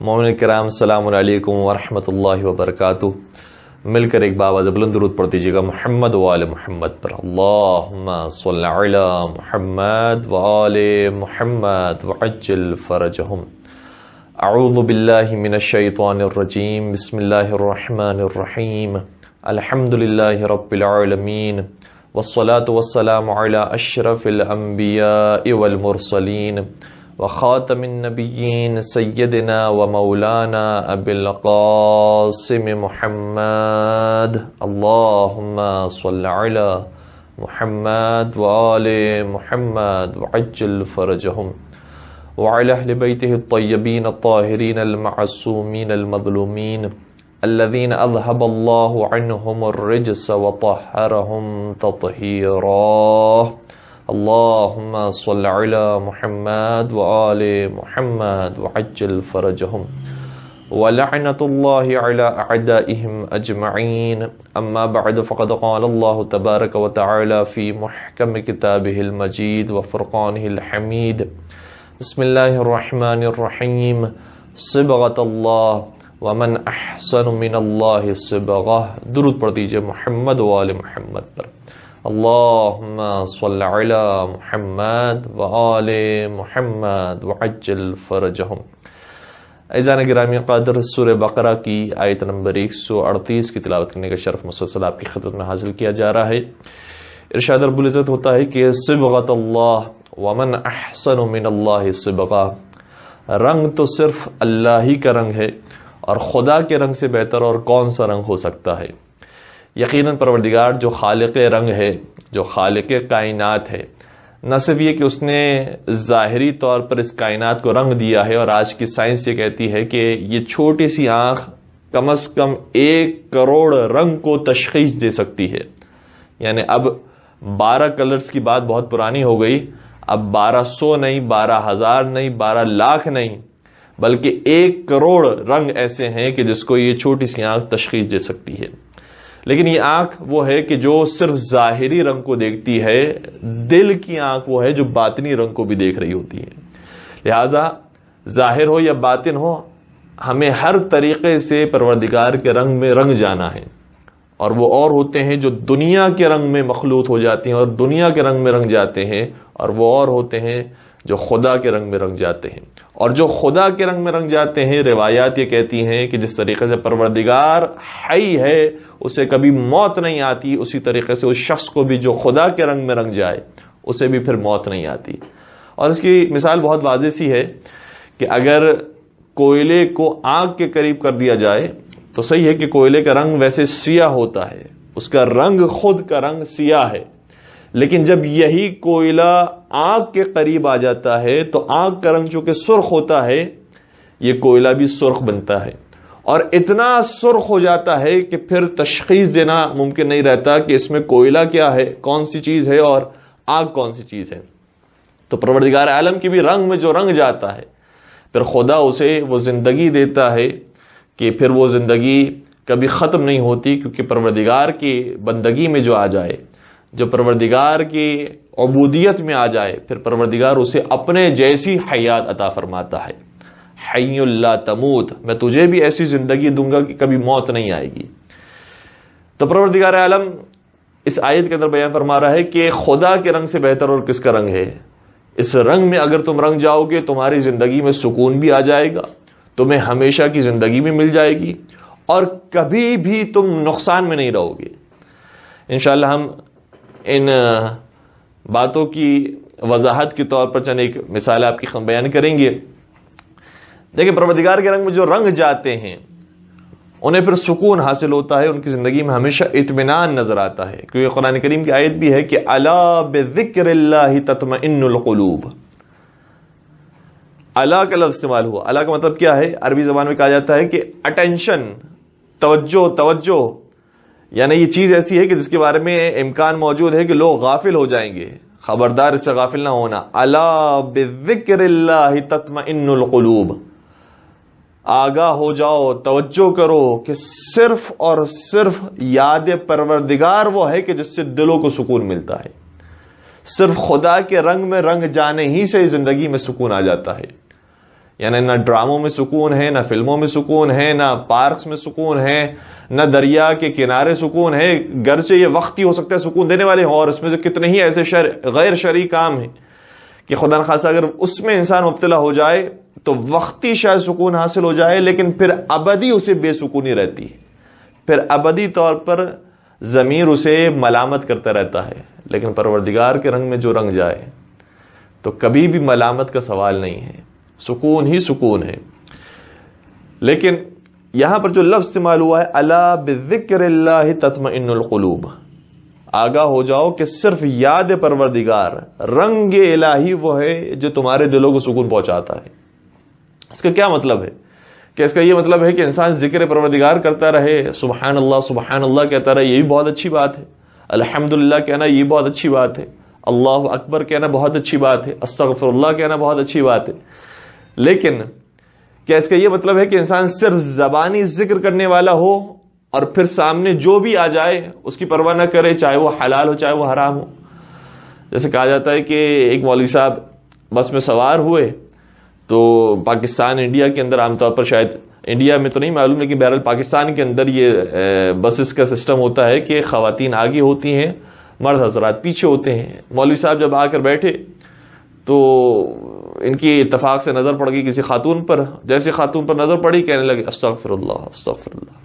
مومن کرام السلام علیکم ورحمۃ اللہ وبرکاتہ. مل کر ایک باواز بلند درود پڑھ دیجیے گا محمد و آل محمد پر. اللہم صل علی محمد و آل محمد وعجل فرجہم. اعوذ باللہ من الشیطان الرجیم. بسم اللہ الرحمن الرحیم. الحمد للہ رب العالمین والصلاة والسلام علی اشرف الانبیاء والمرسلین وخاتم النبیین سیدنا و مولانا ابی القاسم محمد. اللہم صل علی محمد و آل محمد وعجل فرجہم وعلی اہل بیتہ الطیبین الطاہرین المعصومین المظلومین الذین اذهب اللہ عنہم الرجس وطہرہم تطہیرا. اللہم صل علی محمد وآل محمد وعجل فرجہم ولعنت اللہ علی اعدائہم اجمعین. اما بعد فقد قال اللہ تبارک وتعالی فی محکم کتابہ المجید وفرقانہ الحمید. بسم اللہ الرحمن الرحیم. صبغۃ اللہ ومن احسن من اللہ صبغہ. درود پڑھ دیجئے محمد وآل محمد پر. اللہم صل علی محمد وآل محمد وعجل فرجہم. عزیزان گرامی قدر، سورہ بقرہ کی آیت نمبر 138 کی تلاوت کرنے کا شرف مسلسل آپ کی خدمت میں حاصل کیا جا رہا ہے. ارشاد رب العزت ہوتا ہے کہ صبغۃ اللہ ومن احسن من اللہ صبغہ. رنگ تو صرف اللہ ہی کا رنگ ہے، اور خدا کے رنگ سے بہتر اور کون سا رنگ ہو سکتا ہے. یقیناً پروردگار جو خالق رنگ ہے، جو خالق کائنات ہے، نہ صرف یہ کہ اس نے ظاہری طور پر اس کائنات کو رنگ دیا ہے، اور آج کی سائنس یہ کہتی ہے کہ یہ چھوٹی سی آنکھ کم از کم 1 کروڑ رنگ کو تشخیص دے سکتی ہے. یعنی اب 12 کلرز کی بات بہت پرانی ہو گئی. اب 1200 نہیں، 12,000 نہیں، 12 لاکھ نہیں، بلکہ 1 کروڑ رنگ ایسے ہیں کہ جس کو یہ چھوٹی سی آنکھ تشخیص دے سکتی ہے. لیکن یہ آنکھ وہ ہے کہ جو صرف ظاہری رنگ کو دیکھتی ہے، دل کی آنکھ وہ ہے جو باطنی رنگ کو بھی دیکھ رہی ہوتی ہے. لہذا ظاہر ہو یا باطن ہو، ہمیں ہر طریقے سے پروردگار کے رنگ میں رنگ جانا ہے. اور وہ اور ہوتے ہیں جو دنیا کے رنگ میں مخلوط ہو جاتے ہیں اور دنیا کے رنگ میں رنگ جاتے ہیں، اور وہ اور ہوتے ہیں جو خدا کے رنگ میں رنگ جاتے ہیں. اور جو خدا کے رنگ میں رنگ جاتے ہیں، روایات یہ کہتی ہیں کہ جس طریقے سے پروردگار حی ہے، اسے کبھی موت نہیں آتی، اسی طریقے سے اس شخص کو بھی جو خدا کے رنگ میں رنگ جائے، اسے بھی پھر موت نہیں آتی. اور اس کی مثال بہت واضح سی ہے کہ اگر کوئلے کو آگ کے قریب کر دیا جائے تو صحیح ہے کہ کوئلے کا رنگ ویسے سیاہ ہوتا ہے، اس کا رنگ خود کا رنگ سیاہ ہے. لیکن جب یہی کوئلہ آگ کے قریب آ جاتا ہے تو آگ کا رنگ چونکہ سرخ ہوتا ہے، یہ کوئلہ بھی سرخ بنتا ہے. اور اتنا سرخ ہو جاتا ہے کہ پھر تشخیص دینا ممکن نہیں رہتا کہ اس میں کوئلہ کیا ہے، کون سی چیز ہے، اور آگ کون سی چیز ہے. تو پروردگار عالم کی بھی رنگ میں جو رنگ جاتا ہے، پھر خدا اسے وہ زندگی دیتا ہے کہ پھر وہ زندگی کبھی ختم نہیں ہوتی، کیونکہ پروردگار کی بندگی میں جو آ جائے، جو پروردگار کی عبودیت میں آ جائے، پھر پروردگار اسے اپنے جیسی حیات عطا فرماتا ہے. حی لا تموت، میں تجھے بھی ایسی زندگی دوں گا کہ کبھی موت نہیں آئے گی. تو پروردگار عالم اس آیت کے اندر بیان فرما رہا ہے کہ خدا کے رنگ سے بہتر اور کس کا رنگ ہے. اس رنگ میں اگر تم رنگ جاؤ گے، تمہاری زندگی میں سکون بھی آ جائے گا، تمہیں ہمیشہ کی زندگی بھی مل جائے گی، اور کبھی بھی تم نقصان میں نہیں رہو گے. انشاءاللہ ہم ان باتوں کی وضاحت کے طور پر چند ایک مثال آپ کی بیان کریں گے. دیکھیں، پروردگار کے رنگ میں جو رنگ جاتے ہیں انہیں پھر سکون حاصل ہوتا ہے، ان کی زندگی میں ہمیشہ اطمینان نظر آتا ہے. کیونکہ قرآن کریم کی آیت بھی ہے کہ الا بذکر اللہ تطمئن القلوب. الا کا لفظ استعمال ہوا. الا کا مطلب کیا ہے؟ عربی زبان میں کہا جاتا ہے کہ اٹینشن، توجہ. یعنی یہ چیز ایسی ہے کہ جس کے بارے میں امکان موجود ہے کہ لوگ غافل ہو جائیں گے، خبردار اس سے غافل نہ ہونا. الا بذکر اللہ تطمئن القلوب. آگاہ ہو جاؤ، توجہ کرو کہ صرف اور صرف یاد پروردگار وہ ہے کہ جس سے دلوں کو سکون ملتا ہے. صرف خدا کے رنگ میں رنگ جانے ہی سے زندگی میں سکون آ جاتا ہے. یعنی نہ ڈراموں میں سکون ہے، نہ فلموں میں سکون ہے، نہ پارکس میں سکون ہے، نہ دریا کے کنارے سکون ہے، گرچہ یہ وقتی ہو سکتا ہے سکون دینے والے ہوں، اور اس میں سے کتنے ہی ایسے غیر شرعی کام ہیں کہ خدا نخواستہ اگر اس میں انسان مبتلا ہو جائے تو وقتی شاید سکون حاصل ہو جائے، لیکن پھر ابدی اسے بے سکونی رہتی ہے، پھر ابدی طور پر ضمیر اسے ملامت کرتا رہتا ہے۔ لیکن پروردگار کے رنگ میں جو رنگ جائے تو کبھی بھی ملامت کا سوال نہیں ہے، سکون ہی سکون ہے۔ لیکن یہاں پر جو لفظ استعمال ہوا ہے الا بذکر اللہ تطمئن القلوب، آگاہ ہو جاؤ کہ صرف یاد پروردگار، رنگ الہی وہ ہے جو تمہارے دلوں کو سکون پہنچاتا ہے۔ اس کا کیا مطلب ہے؟ کہ اس کا یہ مطلب ہے کہ انسان ذکر پروردگار کرتا رہے، سبحان اللہ کہتا رہے، یہ بھی بہت اچھی بات ہے، الحمدللہ کہنا یہ بہت اچھی بات ہے، اللہ اکبر کہنا بہت اچھی بات ہے، استغفر اللہ کہنا بہت اچھی بات ہے۔ لیکن کیا اس کا یہ مطلب ہے کہ انسان صرف زبانی ذکر کرنے والا ہو اور پھر سامنے جو بھی آ جائے اس کی پرواہ نہ کرے، چاہے وہ حلال ہو چاہے وہ حرام ہو؟ جیسے کہا جاتا ہے کہ ایک مولوی صاحب بس میں سوار ہوئے تو پاکستان انڈیا کے اندر، عام طور پر شاید انڈیا میں تو نہیں معلوم لیکن بہرحال پاکستان کے اندر یہ بسز کا سسٹم ہوتا ہے کہ خواتین آگے ہوتی ہیں، مرد حضرات پیچھے ہوتے ہیں۔ مولوی صاحب جب آ کر بیٹھے تو ان کی اتفاق سے نظر پڑ گئی کسی خاتون پر، جیسے خاتون پر نظر پڑی کہنے لگے استغفر اللہ استغفر اللہ۔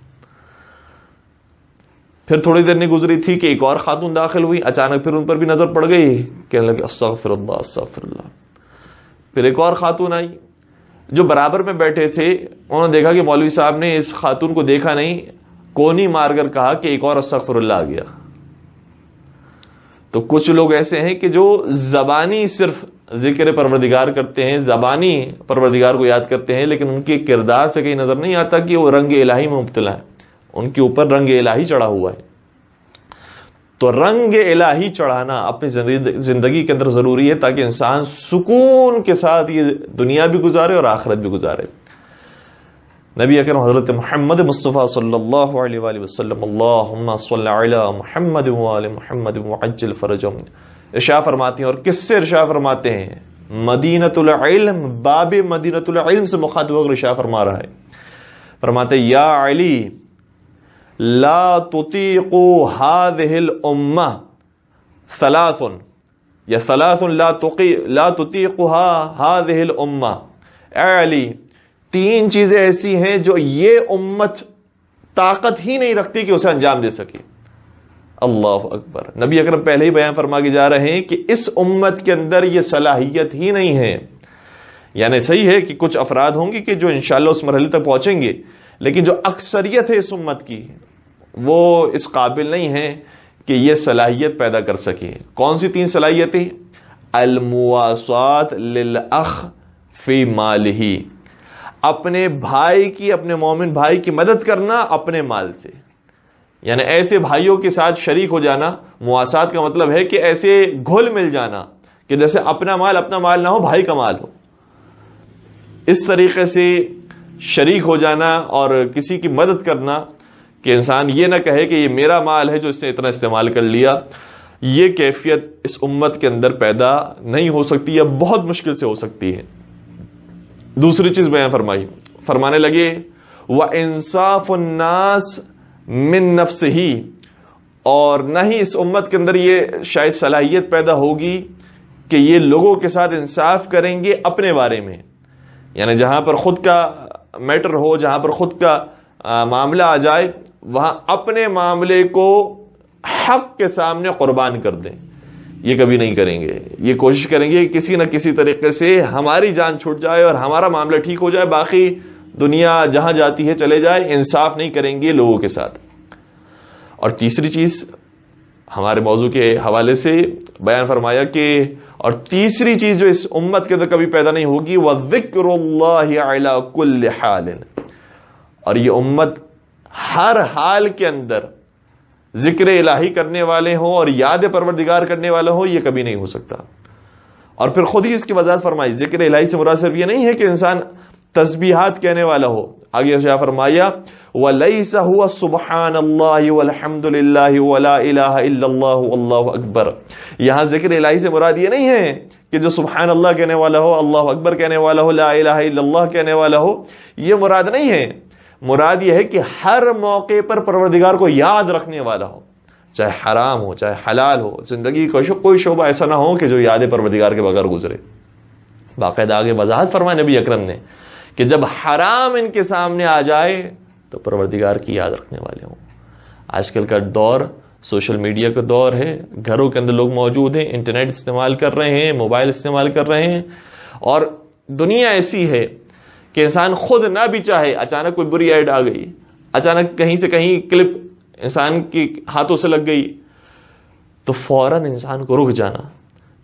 پھر تھوڑی دیر نہیں گزری تھی کہ ایک اور خاتون داخل ہوئی، اچانک پھر ان پر بھی نظر پڑ گئی، کہنے لگے استغفر اللہ استغفر اللہ۔ پھر ایک اور خاتون آئی، جو برابر میں بیٹھے تھے انہوں نے دیکھا کہ مولوی صاحب نے اس خاتون کو دیکھا نہیں، کونی مار کر کہا کہ ایک اور استغفر اللہ آ گیا۔ تو کچھ لوگ ایسے ہیں کہ جو زبانی صرف ذکر پروردگار کرتے ہیں، زبانی پروردگار کو یاد کرتے ہیں، لیکن ان کے کردار سے کہیں نظر نہیں آتا کہ وہ رنگ الہی میں مبتلا ہے، ان کے اوپر رنگ الہی چڑھا ہوا ہے۔ تو رنگ الہی چڑھانا اپنی زندگی کے اندر ضروری ہے تاکہ انسان سکون کے ساتھ یہ دنیا بھی گزارے اور آخرت بھی گزارے۔ نبی اکرم حضرت محمد مصطفیٰ صلی اللہ علیہ وآلہ وسلم اللہم صلی علی محمد وآل محمد وعجل فرجہم ارشاد فرماتے ہیں، اور کس سے ارشاد فرماتے ہیں؟ مدینۃ العلم، باب مدینۃ العلم سے مخاطب ہو کر ارشاد فرما رہا ہے، فرماتے یا علی لا تطیقوا هذه الامہ ثلاث یا ثلاث لا تطیقها هذه الامہ، اے علی تین چیزیں ایسی ہیں جو یہ امت طاقت ہی نہیں رکھتی کہ اسے انجام دے سکے۔ اللہ اکبر۔ نبی اکرم پہلے ہی بیان فرما کے جا رہے ہیں کہ اس امت کے اندر یہ صلاحیت ہی نہیں ہے۔ یعنی صحیح ہے کہ کچھ افراد ہوں گے کہ جو انشاءاللہ اس مرحلے تک پہنچیں گے، لیکن جو اکثریت ہے اس امت کی وہ اس قابل نہیں ہے کہ یہ صلاحیت پیدا کر سکے۔ کون سی تین صلاحیتیں؟ المواسات للأخ فی مالہ، اپنے بھائی کی، اپنے مومن بھائی کی مدد کرنا اپنے مال سے، یعنی ایسے بھائیوں کے ساتھ شریک ہو جانا۔ مواسات کا مطلب ہے کہ ایسے گھل مل جانا کہ جیسے اپنا مال نہ ہو، بھائی کا مال ہو، اس طریقے سے شریک ہو جانا اور کسی کی مدد کرنا کہ انسان یہ نہ کہے کہ یہ میرا مال ہے جو اس نے اتنا استعمال کر لیا۔ یہ کیفیت اس امت کے اندر پیدا نہیں ہو سکتی یا بہت مشکل سے ہو سکتی ہے۔ دوسری چیز بیان فرمائی، فرمانے لگے وَإِنصَافُ النَّاسِ مِن نَفْسِهِ، اور نہ ہی اس امت کے اندر یہ شاید صلاحیت پیدا ہوگی کہ یہ لوگوں کے ساتھ انصاف کریں گے اپنے بارے میں، یعنی جہاں پر خود کا میٹر ہو، جہاں پر خود کا معاملہ آ جائے، وہاں اپنے معاملے کو حق کے سامنے قربان کر دیں۔ یہ کبھی نہیں کریں گے، یہ کوشش کریں گے کہ کسی نہ کسی طریقے سے ہماری جان چھوٹ جائے اور ہمارا معاملہ ٹھیک ہو جائے، باقی دنیا جہاں جاتی ہے چلے جائے، انصاف نہیں کریں گے لوگوں کے ساتھ۔ اور تیسری چیز ہمارے موضوع کے حوالے سے بیان فرمایا کہ اور تیسری چیز جو اس امت کے اندر کبھی پیدا نہیں ہوگی وَذِكْرُ اللَّهِ عَلَى كُلِّ حَالٍ، اور یہ امت ہر حال کے اندر ذکر الہی کرنے والے ہوں اور یاد پروردگار کرنے والے ہوں، یہ کبھی نہیں ہو سکتا۔ اور پھر خود ہی اس کی وضاحت فرمائی، ذکر الہی سے مراد صرف یہ نہیں ہے کہ انسان تسبیحات کہنے والا ہو. آگے شاہ فرمایا وَلَيْسَ هُوَ سُبْحَانَ اللَّهِ وَالْحَمْدُ لِلَّهِ وَلَا إِلَهَ إِلَّا اللَّهُ وَاللَّهُ أَكْبَرُ. یہاں ذکر الہی سے مراد یہ نہیں ہے کہ جو سبحان اللہ کہنے والا ہو, اللہ اکبر کہنے والا ہو, لا الہ الا اللہ کہنے والا ہو, یہ مراد نہیں ہے. مراد یہ ہے کہ ہر موقع پر پروردگار کو یاد رکھنے والا ہو, چاہے حرام ہو چاہے حلال ہو. زندگی کا کوئی شعبہ ایسا نہ ہو کہ جو یاد پروردگار کے بغیر گزرے. باقاعدہ آگے وضاحت فرمائے نبی اکرم نے کہ جب حرام ان کے سامنے آ جائے تو پروردگار کی یاد رکھنے والے ہوں. آج کل کا دور سوشل میڈیا کا دور ہے, گھروں کے اندر لوگ موجود ہیں, انٹرنیٹ استعمال کر رہے ہیں, موبائل استعمال کر رہے ہیں, اور دنیا ایسی ہے کہ انسان خود نہ بھی چاہے اچانک کوئی بری ایڈ آ گئی, اچانک کہیں سے کہیں کلپ انسان کے ہاتھوں سے لگ گئی, تو فوراً انسان کو رک جانا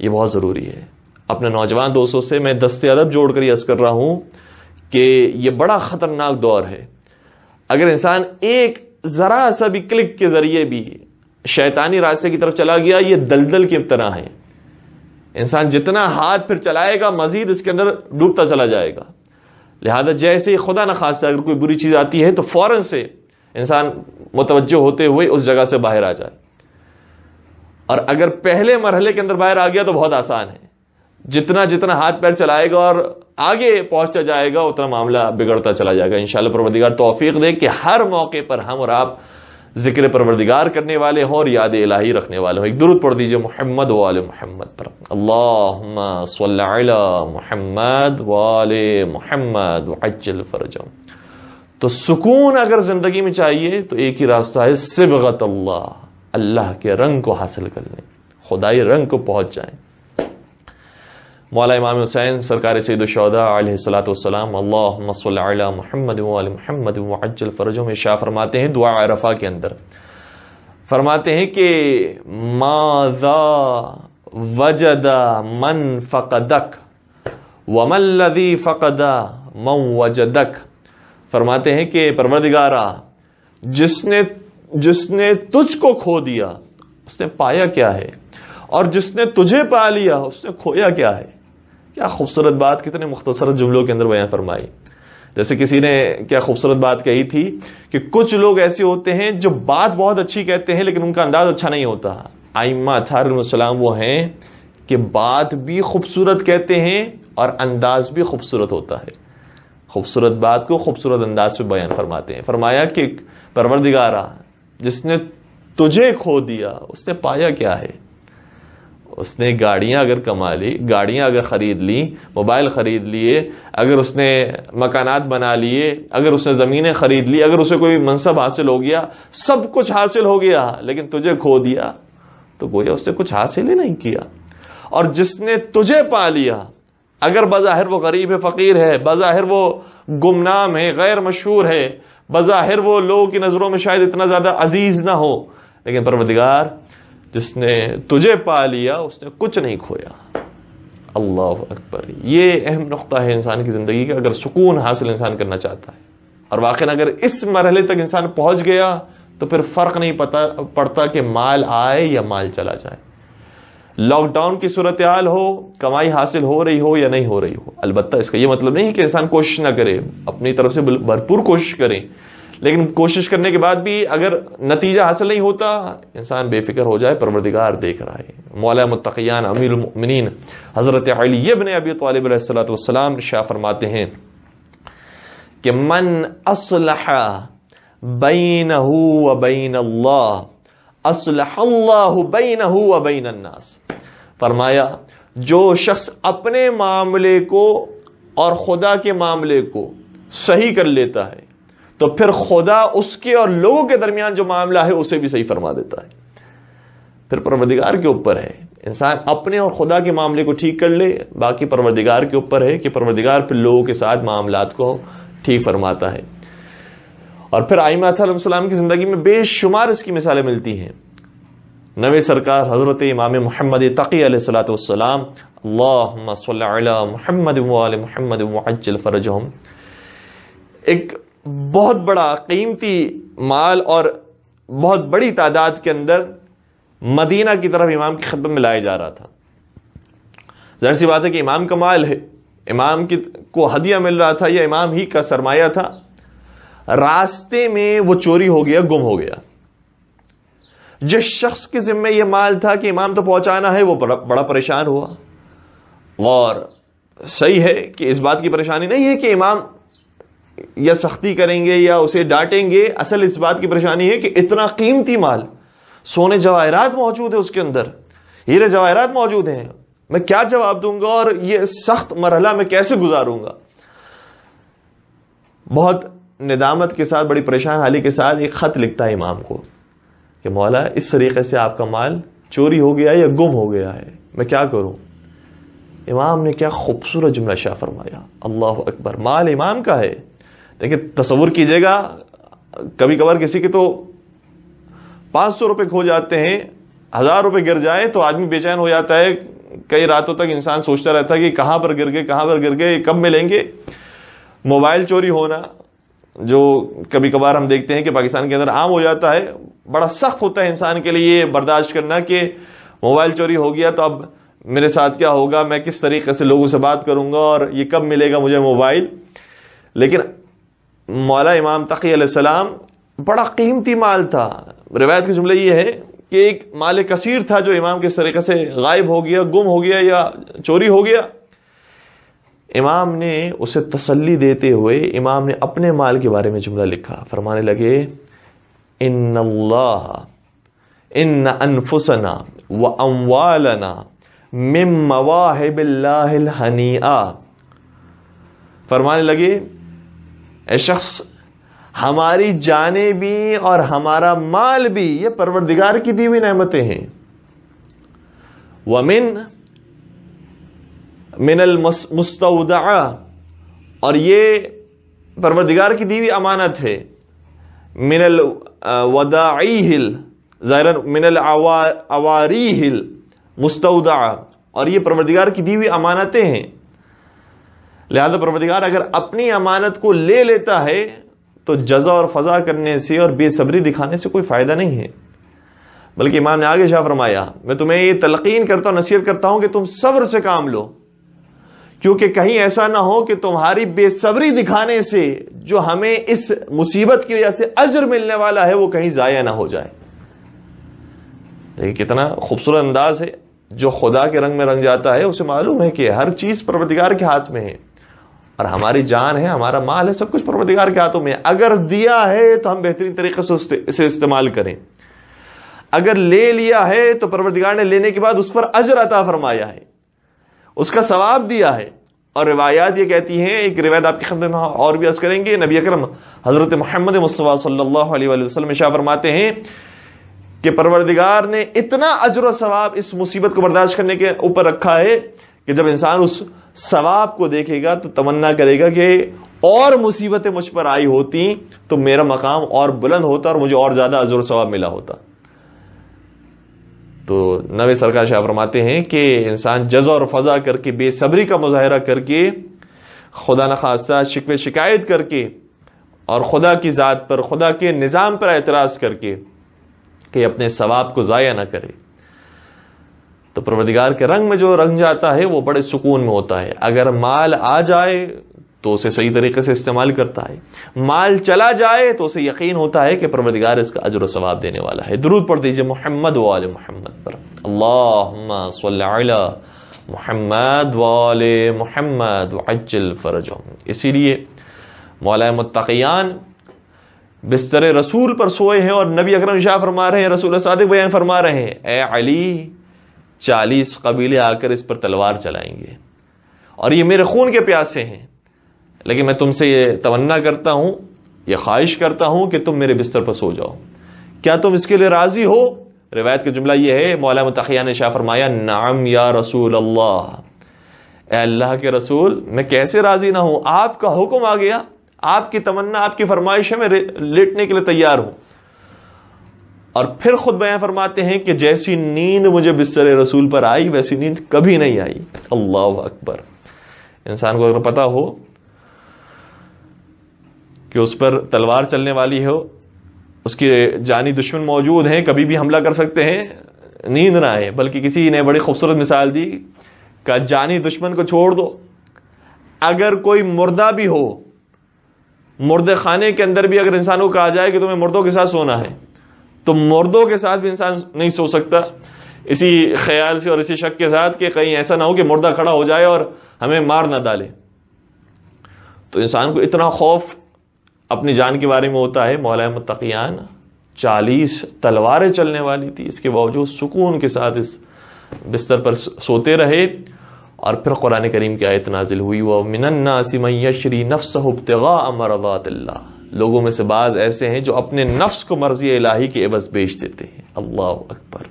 یہ بہت ضروری ہے. اپنے نوجوان دوستوں سے میں دست ادب جوڑ کر یہ عرض کر رہا ہوں کہ یہ بڑا خطرناک دور ہے. اگر انسان ایک ذرا سا بھی کلک کے ذریعے بھی شیطانی راستے کی طرف چلا گیا, یہ دلدل کی طرح ہے. انسان جتنا ہاتھ پھر چلائے گا مزید اس کے اندر ڈوبتا چلا جائے گا. لہذا جیسے خدا نخواستہ اگر کوئی بری چیز آتی ہے تو فوراً سے انسان متوجہ ہوتے ہوئے اس جگہ سے باہر آ جائے. اور اگر پہلے مرحلے کے اندر باہر آ گیا تو بہت آسان ہے. جتنا ہاتھ پیر چلائے گا اور آگے پہنچتا جائے گا اتنا معاملہ بگڑتا چلا جائے گا. انشاءاللہ پروردگار توفیق دے کہ ہر موقع پر ہم اور آپ ذکر پروردگار کرنے والے ہوں اور یاد الہی رکھنے والے ہوں. ایک درود پڑھ دیجئے محمد و آل محمد پر. اللہم صلی علی محمد و آل محمد وعجل فرجہم. تو سکون اگر زندگی میں چاہیے تو ایک ہی راستہ ہے, صبغت اللہ, اللہ کے رنگ کو حاصل کر لیں, خدائی رنگ کو پہنچ جائیں. مولا امام حسین سرکار سید الشہداء علیہ الصلوۃ والسلام اللہم صلی علی محمد و آل محمد وعجل فرجہم شاہ فرماتے ہیں دعا عرفہ کے اندر, فرماتے ہیں کہ ماذا وجد من فقدک وما الذی فقد من وجدک. فرماتے ہیں کہ پروردگارا جس نے تجھ کو کھو دیا اس نے پایا کیا ہے, اور جس نے تجھے پا لیا اس نے کھویا کیا ہے. کیا خوبصورت بات کتنے مختصر جملوں کے اندر بیان فرمائی. جیسے کسی نے کیا خوبصورت بات کہی تھی کہ کچھ لوگ ایسے ہوتے ہیں جو بات بہت اچھی کہتے ہیں لیکن ان کا انداز اچھا نہیں ہوتا. ائمہ اطہار علیہ السلام وہ ہیں کہ بات بھی خوبصورت کہتے ہیں اور انداز بھی خوبصورت ہوتا ہے. خوبصورت بات کو خوبصورت انداز پہ بیان فرماتے ہیں. فرمایا کہ پروردگارا جس نے تجھے کھو دیا اس نے پایا کیا ہے. اس نے گاڑیاں اگر کما لی, گاڑیاں اگر خرید لی, موبائل خرید لیے, اگر اس نے مکانات بنا لیے, اگر اس نے زمینیں خرید لی, اگر اسے کوئی منصب حاصل ہو گیا, سب کچھ حاصل ہو گیا, لیکن تجھے کھو دیا تو گویا اس نے کچھ حاصل ہی نہیں کیا. اور جس نے تجھے پا لیا, اگر بظاہر وہ غریب ہے, فقیر ہے, بظاہر وہ گمنام ہے, غیر مشہور ہے, بظاہر وہ لوگوں کی نظروں میں شاید اتنا زیادہ عزیز نہ ہو, لیکن پروردگار جس نے تجھے پا لیا اس نے کچھ نہیں کھویا. اللہ اکبر. یہ اہم نقطہ ہے انسان کی زندگی کا اگر سکون حاصل انسان کرنا چاہتا ہے. اور واقعا اگر اس مرحلے تک انسان پہنچ گیا تو پھر فرق نہیں پڑتا کہ مال آئے یا مال چلا جائے. لاک ڈاؤن کی صورتحال ہو, کمائی حاصل ہو رہی ہو یا نہیں ہو رہی ہو, البتہ اس کا یہ مطلب نہیں کہ انسان کوشش نہ کرے, اپنی طرف سے بھرپور کوشش کرے, لیکن کوشش کرنے کے بعد بھی اگر نتیجہ حاصل نہیں ہوتا انسان بے فکر ہو جائے, پروردگار دیکھ رہا ہے. مولا متقیان امیر المؤمنین حضرت علی ابن ابی طالب علیہ الصلوۃ والسلام ارشاد فرماتے ہیں کہ من اصلح بینہ وبین اللہ اصلح اللہ بینہ وبین الناس. فرمایا جو شخص اپنے معاملے کو اور خدا کے معاملے کو صحیح کر لیتا ہے تو پھر خدا اس کے اور لوگوں کے درمیان جو معاملہ ہے اسے بھی صحیح فرما دیتا ہے. پھر پروردگار کے اوپر ہے انسان اپنے اور خدا کے معاملے کو ٹھیک کر لے, باقی پروردگار کے اوپر ہے کہ پروردگار پھر لوگوں کے ساتھ معاملات کو ٹھیک فرماتا ہے. اور پھر ائمہ علیہ السلام کی زندگی میں بے شمار اس کی مثالیں ملتی ہیں. نبی سرکار حضرت امام محمد تقی علیہ الصلوۃ والسلام اللہم صلی علی محمد و آل محمد وعجل فرجہم, ایک بہت بڑا قیمتی مال اور بہت بڑی تعداد کے اندر مدینہ کی طرف امام کی خدمت میں لایا جا رہا تھا. ظاہر سی بات ہے کہ امام کا مال ہے, امام کو ہدیہ مل رہا تھا یا امام ہی کا سرمایہ تھا، راستے میں وہ چوری ہو گیا، گم ہو گیا. جس شخص کے ذمہ یہ مال تھا کہ امام تو پہنچانا ہے، وہ بڑا پریشان ہوا. اور صحیح ہے کہ اس بات کی پریشانی نہیں ہے کہ امام یا سختی کریں گے یا اسے ڈانٹیں گے، اصل اس بات کی پریشانی ہے کہ اتنا قیمتی مال، سونے جواہرات موجود ہے اس کے اندر، ہیرے جواہرات موجود ہیں، میں کیا جواب دوں گا اور یہ سخت مرحلہ میں کیسے گزاروں گا. بہت ندامت کے ساتھ، بڑی پریشان حالی کے ساتھ ایک خط لکھتا ہے امام کو کہ مولا اس طریقے سے آپ کا مال چوری ہو گیا یا گم ہو گیا ہے، میں کیا کروں. امام نے کیا خوبصورت جملہ شاہ فرمایا، اللہ اکبر. مال امام کا ہے. دیکھیں تصور کیجئے گا، کبھی کبھار کسی کے تو 500 روپے کھو جاتے ہیں، 1000 روپے گر جائے تو آدمی بے چین ہو جاتا ہے. کئی راتوں تک انسان سوچتا رہتا ہے کہ کہاں پر گر گئے، کہاں پر گر گئے، کب ملیں گے. موبائل چوری ہونا جو کبھی کبھار ہم دیکھتے ہیں کہ پاکستان کے اندر عام ہو جاتا ہے، بڑا سخت ہوتا ہے انسان کے لیے یہ برداشت کرنا کہ موبائل چوری ہو گیا تو اب میرے ساتھ کیا ہوگا، میں کس طریقے سے لوگوں سے بات کروں گا اور یہ کب ملے گا مجھے موبائل. لیکن مولا امام تقی علیہ السلام بڑا قیمتی مال تھا. روایت کا جملہ یہ ہے کہ ایک مال کثیر تھا جو امام کے طریقے سے غائب ہو گیا، گم ہو گیا یا چوری ہو گیا. امام نے اسے تسلی دیتے ہوئے امام نے اپنے مال کے بارے میں جملہ لکھا. فرمانے لگے ان اللہ ان انفسنا واموالنا من مواہب اللہ الہنیئہ. فرمانے لگے اے شخص، ہماری جانیں بھی اور ہمارا مال بھی یہ پروردگار کی دی ہوئی نعمتیں ہیں. من المستودعہ، اور یہ پروردگار کی دی ہوئی امانت ہے. من الوداعیہ، ظاہراً من الاواریہ المستودعہ، اور یہ پروردگار کی دی ہوئی امانتیں ہیں. لہذا پروردگار اگر اپنی امانت کو لے لیتا ہے تو جزا اور فضا کرنے سے اور بے صبری دکھانے سے کوئی فائدہ نہیں ہے. بلکہ امام نے آگے شاہ فرمایا، میں تمہیں یہ تلقین کرتا ہوں، نصیحت کرتا ہوں کہ تم صبر سے کام لو، کیونکہ کہیں ایسا نہ ہو کہ تمہاری بے صبری دکھانے سے جو ہمیں اس مصیبت کی وجہ سے اجر ملنے والا ہے وہ کہیں ضائع نہ ہو جائے. دیکھیں کتنا خوبصورت انداز ہے. جو خدا کے رنگ میں رنگ جاتا ہے اسے معلوم ہے کہ ہر چیز پروردگار کے ہاتھ میں ہے، اور ہماری جان ہے، ہمارا مال ہے، سب کچھ پروردگار کے ہاتھوں میں ہے. اگر دیا ہے تو ہم بہترین طریقے سے اسے استعمال کریں، اگر لے لیا ہے تو پروردگار نے لینے کے بعد اس پر اجر عطا فرمایا ہے، اس کا ثواب دیا ہے. اور روایات یہ کہتی ہیں، ایک روایت آپ کی خدمت میں اور بھی عرض کریں گے، نبی اکرم حضرت محمد مصطفیٰ صلی اللہ علیہ وآلہ وسلم ارشاد فرماتے ہیں کہ پروردگار نے اتنا اجر و ثواب اس مصیبت کو برداشت کرنے کے اوپر رکھا ہے کہ جب انسان اس ثواب کو دیکھے گا تو تمنا کرے گا کہ اور مصیبتیں مجھ پر آئی ہوتی تو میرا مقام اور بلند ہوتا اور مجھے اور زیادہ اجر و ثواب ملا ہوتا. تو نبی سرکار شاہ فرماتے ہیں کہ انسان جزا اور فضا کر کے، بے صبری کا مظاہرہ کر کے، خدا نخواستہ شکوے شکایت کر کے، اور خدا کی ذات پر، خدا کے نظام پر اعتراض کر کے کہ اپنے ثواب کو ضائع نہ کرے، تو پروردگار کے رنگ میں جو رنگ جاتا ہے وہ بڑے سکون میں ہوتا ہے. اگر مال آ جائے تو اسے صحیح طریقے سے استعمال کرتا ہے، مال چلا جائے تو اسے یقین ہوتا ہے کہ پروردگار اس کا اجر و ثواب دینے والا ہے. درود پڑھ دیجئے محمد و آل محمد پر. اللہم صلی علی محمد و آل محمد وعجل فرجہم. اسی لیے مولا متقیان بستر رسول پر سوئے ہیں اور نبی اکرم شاہ فرما رہے ہیں، رسول صادق بیان فرما رہے ہیں، اے علی 40 قبیلے آ کر اس پر تلوار چلائیں گے اور یہ میرے خون کے پیاسے ہیں، لیکن میں تم سے یہ تمنا کرتا ہوں، یہ خواہش کرتا ہوں کہ تم میرے بستر پر سو جاؤ. کیا تم اس کے لیے راضی ہو؟ روایت کا جملہ یہ ہے، مولا متقیان نے شاہ فرمایا، نعم یا رسول اللہ، اے اللہ کے رسول میں کیسے راضی نہ ہوں، آپ کا حکم آ گیا، آپ کی تمنا، آپ کی فرمائش ہے، میں لیٹنے کے لیے تیار ہوں. اور پھر خود بیان فرماتے ہیں کہ جیسی نیند مجھے بستر رسول پر آئی ویسی نیند کبھی نہیں آئی. اللہ اکبر. انسان کو اگر پتا ہو کہ اس پر تلوار چلنے والی ہو، اس کی جانی دشمن موجود ہیں، کبھی بھی حملہ کر سکتے ہیں، نیند نہ آئے. بلکہ کسی نے بڑی خوبصورت مثال دی کہ جانی دشمن کو چھوڑ دو، اگر کوئی مردہ بھی ہو، مردے خانے کے اندر بھی اگر انسان کو کہا جائے کہ تمہیں مردوں کے ساتھ سونا ہے، تو مردوں کے ساتھ بھی انسان نہیں سو سکتا، اسی خیال سے اور اسی شک کے ساتھ کہ کہیں ایسا نہ ہو کہ مردہ کھڑا ہو جائے اور ہمیں مار نہ ڈالے۔ تو انسان کو اتنا خوف اپنی جان کے بارے میں ہوتا ہے۔ مولا متقیان 40 تلواریں چلنے والی تھی، اس کے باوجود سکون کے ساتھ اس بستر پر سوتے رہے۔ اور پھر قرآن کریم کی آیت نازل ہوئی، وَمِنَ النَّاسِ مَن يَشْرِي نَفْسَهُ ابْتِغَاءَ مَرْضَاتِ اللَّهِ، لوگوں میں سے بعض ایسے ہیں جو اپنے نفس کو مرضی الہی کے عوض بیچ دیتے ہیں۔ اللہ اکبر۔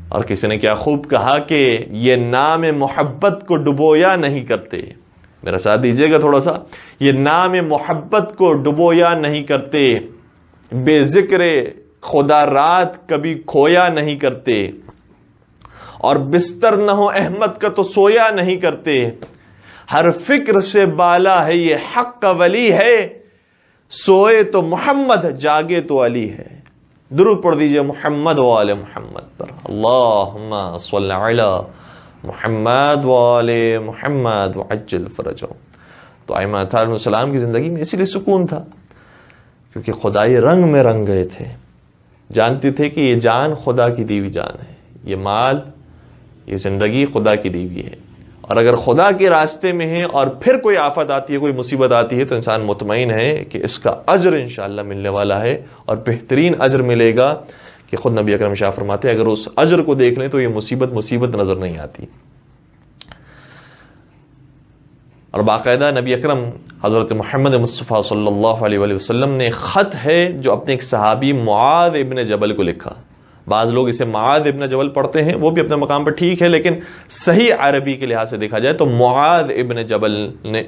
اور کسی نے کیا خوب کہا کہ یہ نام محبت کو ڈبویا نہیں کرتے، میرا ساتھ دیجئے گا تھوڑا سا، یہ نام محبت کو ڈبویا نہیں کرتے، بے ذکر خدا رات کبھی کھویا نہیں کرتے، اور بستر نہ ہو احمد کا تو سویا نہیں کرتے، ہر فکر سے بالا ہے یہ حق کا ولی ہے، سوئے تو محمد جاگے تو علی ہے۔ درود پڑھ دیجئے محمد و آل محمد پر، اللہم صل علی محمد و آل محمد وعجل فرجہم۔ تو ائمہ علیہ السلام کی زندگی میں اسی لیے سکون تھا، کیونکہ خدائی رنگ میں رنگ گئے تھے، جانتے تھے کہ یہ جان خدا کی دی ہوئی جان ہے، یہ مال، یہ زندگی خدا کی دی ہوئی ہے، اور اگر خدا کے راستے میں ہے اور پھر کوئی آفت آتی ہے، کوئی مصیبت آتی ہے، تو انسان مطمئن ہے کہ اس کا اجر انشاءاللہ ملنے والا ہے، اور بہترین اجر ملے گا کہ خود نبی اکرم شاہ فرماتے ہیں اگر اس اجر کو دیکھ لیں تو یہ مصیبت نظر نہیں آتی۔ اور باقاعدہ نبی اکرم حضرت محمد مصطفیٰ صلی اللہ علیہ وآلہ وسلم نے خط ہے جو اپنے ایک صحابی معاذ ابن جبل کو لکھا۔ بعض لوگ اسے معاذ ابن جبل پڑھتے ہیں، وہ بھی اپنے مقام پر ٹھیک ہے، لیکن صحیح عربی کے لحاظ سے دیکھا جائے تو معاذ ابن جبل نے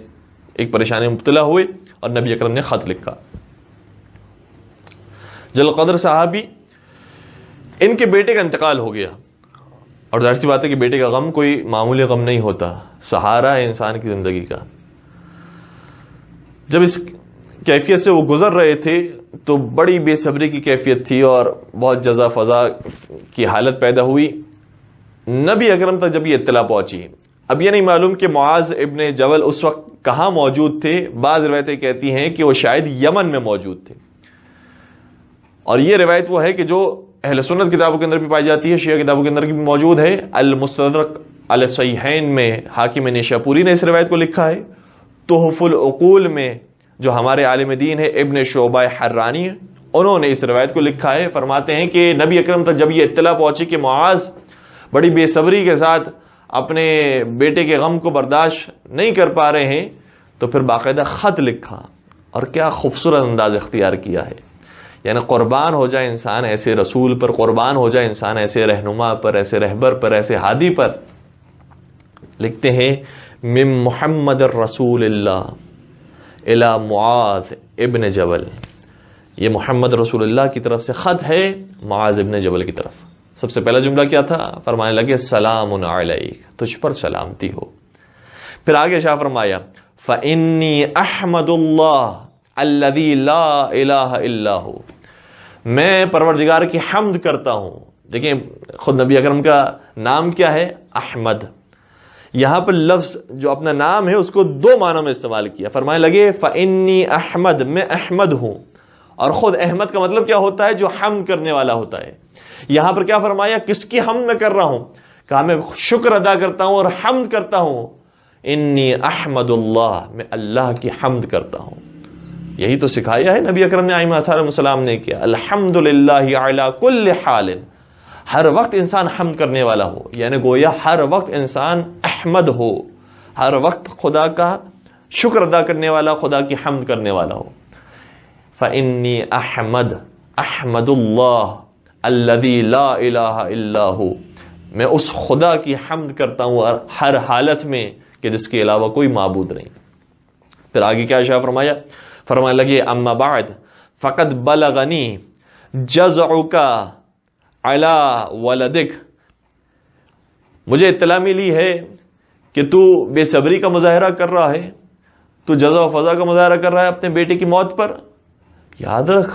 ایک پریشانی میں مبتلا ہوئے اور نبی اکرم نے خط لکھا۔ جل قدر صحابی، ان کے بیٹے کا انتقال ہو گیا، اور ظاہر سی بات ہے کہ بیٹے کا غم کوئی معمولی غم نہیں ہوتا، سہارا ہے انسان کی زندگی کا۔ جب اس کیفیت سے وہ گزر رہے تھے تو بڑی بے صبری کی کیفیت تھی اور بہت جزا فضا کی حالت پیدا ہوئی۔ نبی اکرم تک جب یہ اطلاع پہنچی، اب یہ نہیں معلوم کہ معاذ ابن جبل اس وقت کہاں موجود تھے، بعض روایتیں کہتی ہیں کہ وہ شاید یمن میں موجود تھے، اور یہ روایت وہ ہے کہ جو اہل سنت کتابوں کے اندر بھی پائی جاتی ہے، شیعہ کتابوں کے اندر بھی موجود ہے۔ المستدرک علی الصحیحین میں حاکم نیشاپوری نے اس روایت کو لکھا ہے۔ تحف العقول میں جو ہمارے عالم دین ہے ابن شعبہ حرانی، انہوں نے اس روایت کو لکھا ہے، فرماتے ہیں کہ نبی اکرم تک جب یہ اطلاع پہنچی کہ معاذ بڑی بے صبری کے ساتھ اپنے بیٹے کے غم کو برداشت نہیں کر پا رہے ہیں، تو پھر باقاعدہ خط لکھا، اور کیا خوبصورت انداز اختیار کیا ہے، یعنی قربان ہو جائے انسان ایسے رسول پر، قربان ہو جائے انسان ایسے رہنما پر، ایسے رہبر پر، ایسے ہادی پر۔ لکھتے ہیں من محمد الرسول اللہ الی معاذ ابن جبل، یہ محمد رسول اللہ کی طرف سے خط ہے معاذ ابن جبل کی طرف۔ سب سے پہلا جملہ کیا تھا؟ فرمانے لگے سلام علیک، تجھ پر سلامتی ہو۔ پھر آگے شاہ فرمایا فإنی احمد اللہ الذی لا الہ الا ہو، میں پروردگار کی حمد کرتا ہوں۔ دیکھیں خود نبی اکرم کا نام کیا ہے؟ احمد۔ یہاں پر لفظ جو اپنا نام ہے اس کو دو معنوں میں استعمال کیا، فرمانے لگے فإنی احمد، میں احمد ہوں، اور خود احمد کا مطلب کیا ہوتا ہے؟ جو حمد کرنے والا ہوتا ہے۔ یہاں پر کیا فرمایا؟ کس کی حمد میں کر رہا ہوں؟ کہا میں شکر ادا کرتا ہوں اور حمد کرتا ہوں۔ انی احمد اللہ، میں اللہ کی حمد کرتا ہوں۔ یہی تو سکھایا ہے نبی اکرم نے، ائمہ علیہ السلام نے کیا، الحمدللہ علی کل حال، ہر وقت انسان حمد کرنے والا ہو، یعنی گویا ہر وقت انسان احمد ہو، ہر وقت خدا کا شکر ادا کرنے والا، خدا کی حمد کرنے والا ہو۔ فإنی احمد، احمد اللہ الذی لا الہ الا ہو، میں اس خدا کی حمد کرتا ہوں ہر حالت میں کہ جس کے علاوہ کوئی معبود نہیں۔ پھر آگے کیا شاہ فرمایا؟ فرمانے لگے اما بعد فقد بلغنی جزعک علی ولدک، مجھے اطلاع ملی ہے کہ تو بے صبری کا مظاہرہ کر رہا ہے، تو جزع و فضا کا مظاہرہ کر رہا ہے اپنے بیٹے کی موت پر۔ یاد رکھ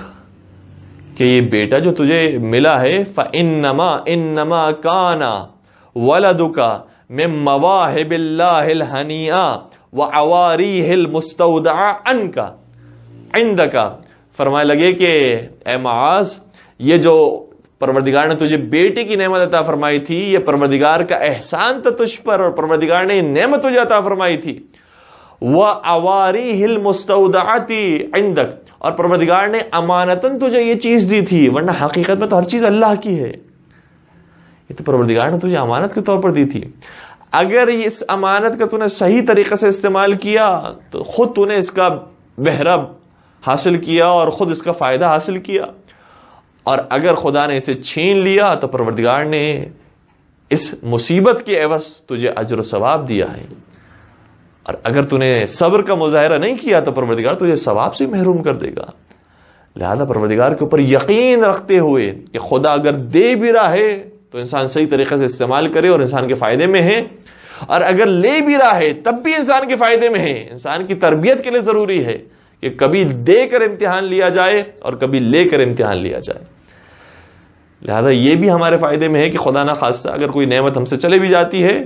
کہ یہ بیٹا جو تجھے ملا ہے، فَإِنَّمَا كَانَ وَلَدُكَ من مواہب اللہ الہنیہ وعواریہ المستودعہ عنک عندک. فرمائے لگے کہ اے معاذ، یہ جو پروردگار نے تجھے بیٹی کی نعمت عطا فرمائی تھی، یہ پروردگار کا احسان تھا تجھ پر، اور پروردگار نے یہ نعمت تجھے عطا فرمائی تھی. وَأَوَارِيهِ الْمُسْتَوْدَعَةِ عِنْدَكَ، اور پروردگار نے امانتاً تجھے یہ چیز دی تھی، ورنہ حقیقت میں تو ہر چیز اللہ کی ہے. یہ تو پروردگار نے تجھے امانت کے طور پر دی تھی. اگر اس امانت کا تو نے صحیح طریقے سے استعمال کیا تو خود تو نے اس کا بہرہ حاصل کیا اور خود اس کا فائدہ حاصل کیا، اور اگر خدا نے اسے چھین لیا تو پروردگار نے اس مصیبت کے عوض تجھے اجر و ثواب دیا ہے. اور اگر تو نے صبر کا مظاہرہ نہیں کیا تو پروردگار تجھے ثواب سے محروم کر دے گا. لہذا پروردگار کے اوپر یقین رکھتے ہوئے کہ خدا اگر دے بھی رہا ہے تو انسان صحیح طریقے سے استعمال کرے اور انسان کے فائدے میں ہے، اور اگر لے بھی رہا ہے تب بھی انسان کے فائدے میں ہے. انسان کی تربیت کے لیے ضروری ہے کہ کبھی دے کر امتحان لیا جائے اور کبھی لے کر امتحان لیا جائے. لہذا یہ بھی ہمارے فائدے میں ہے کہ خدا نہ خواستہ اگر کوئی نعمت ہم سے چلے بھی جاتی ہے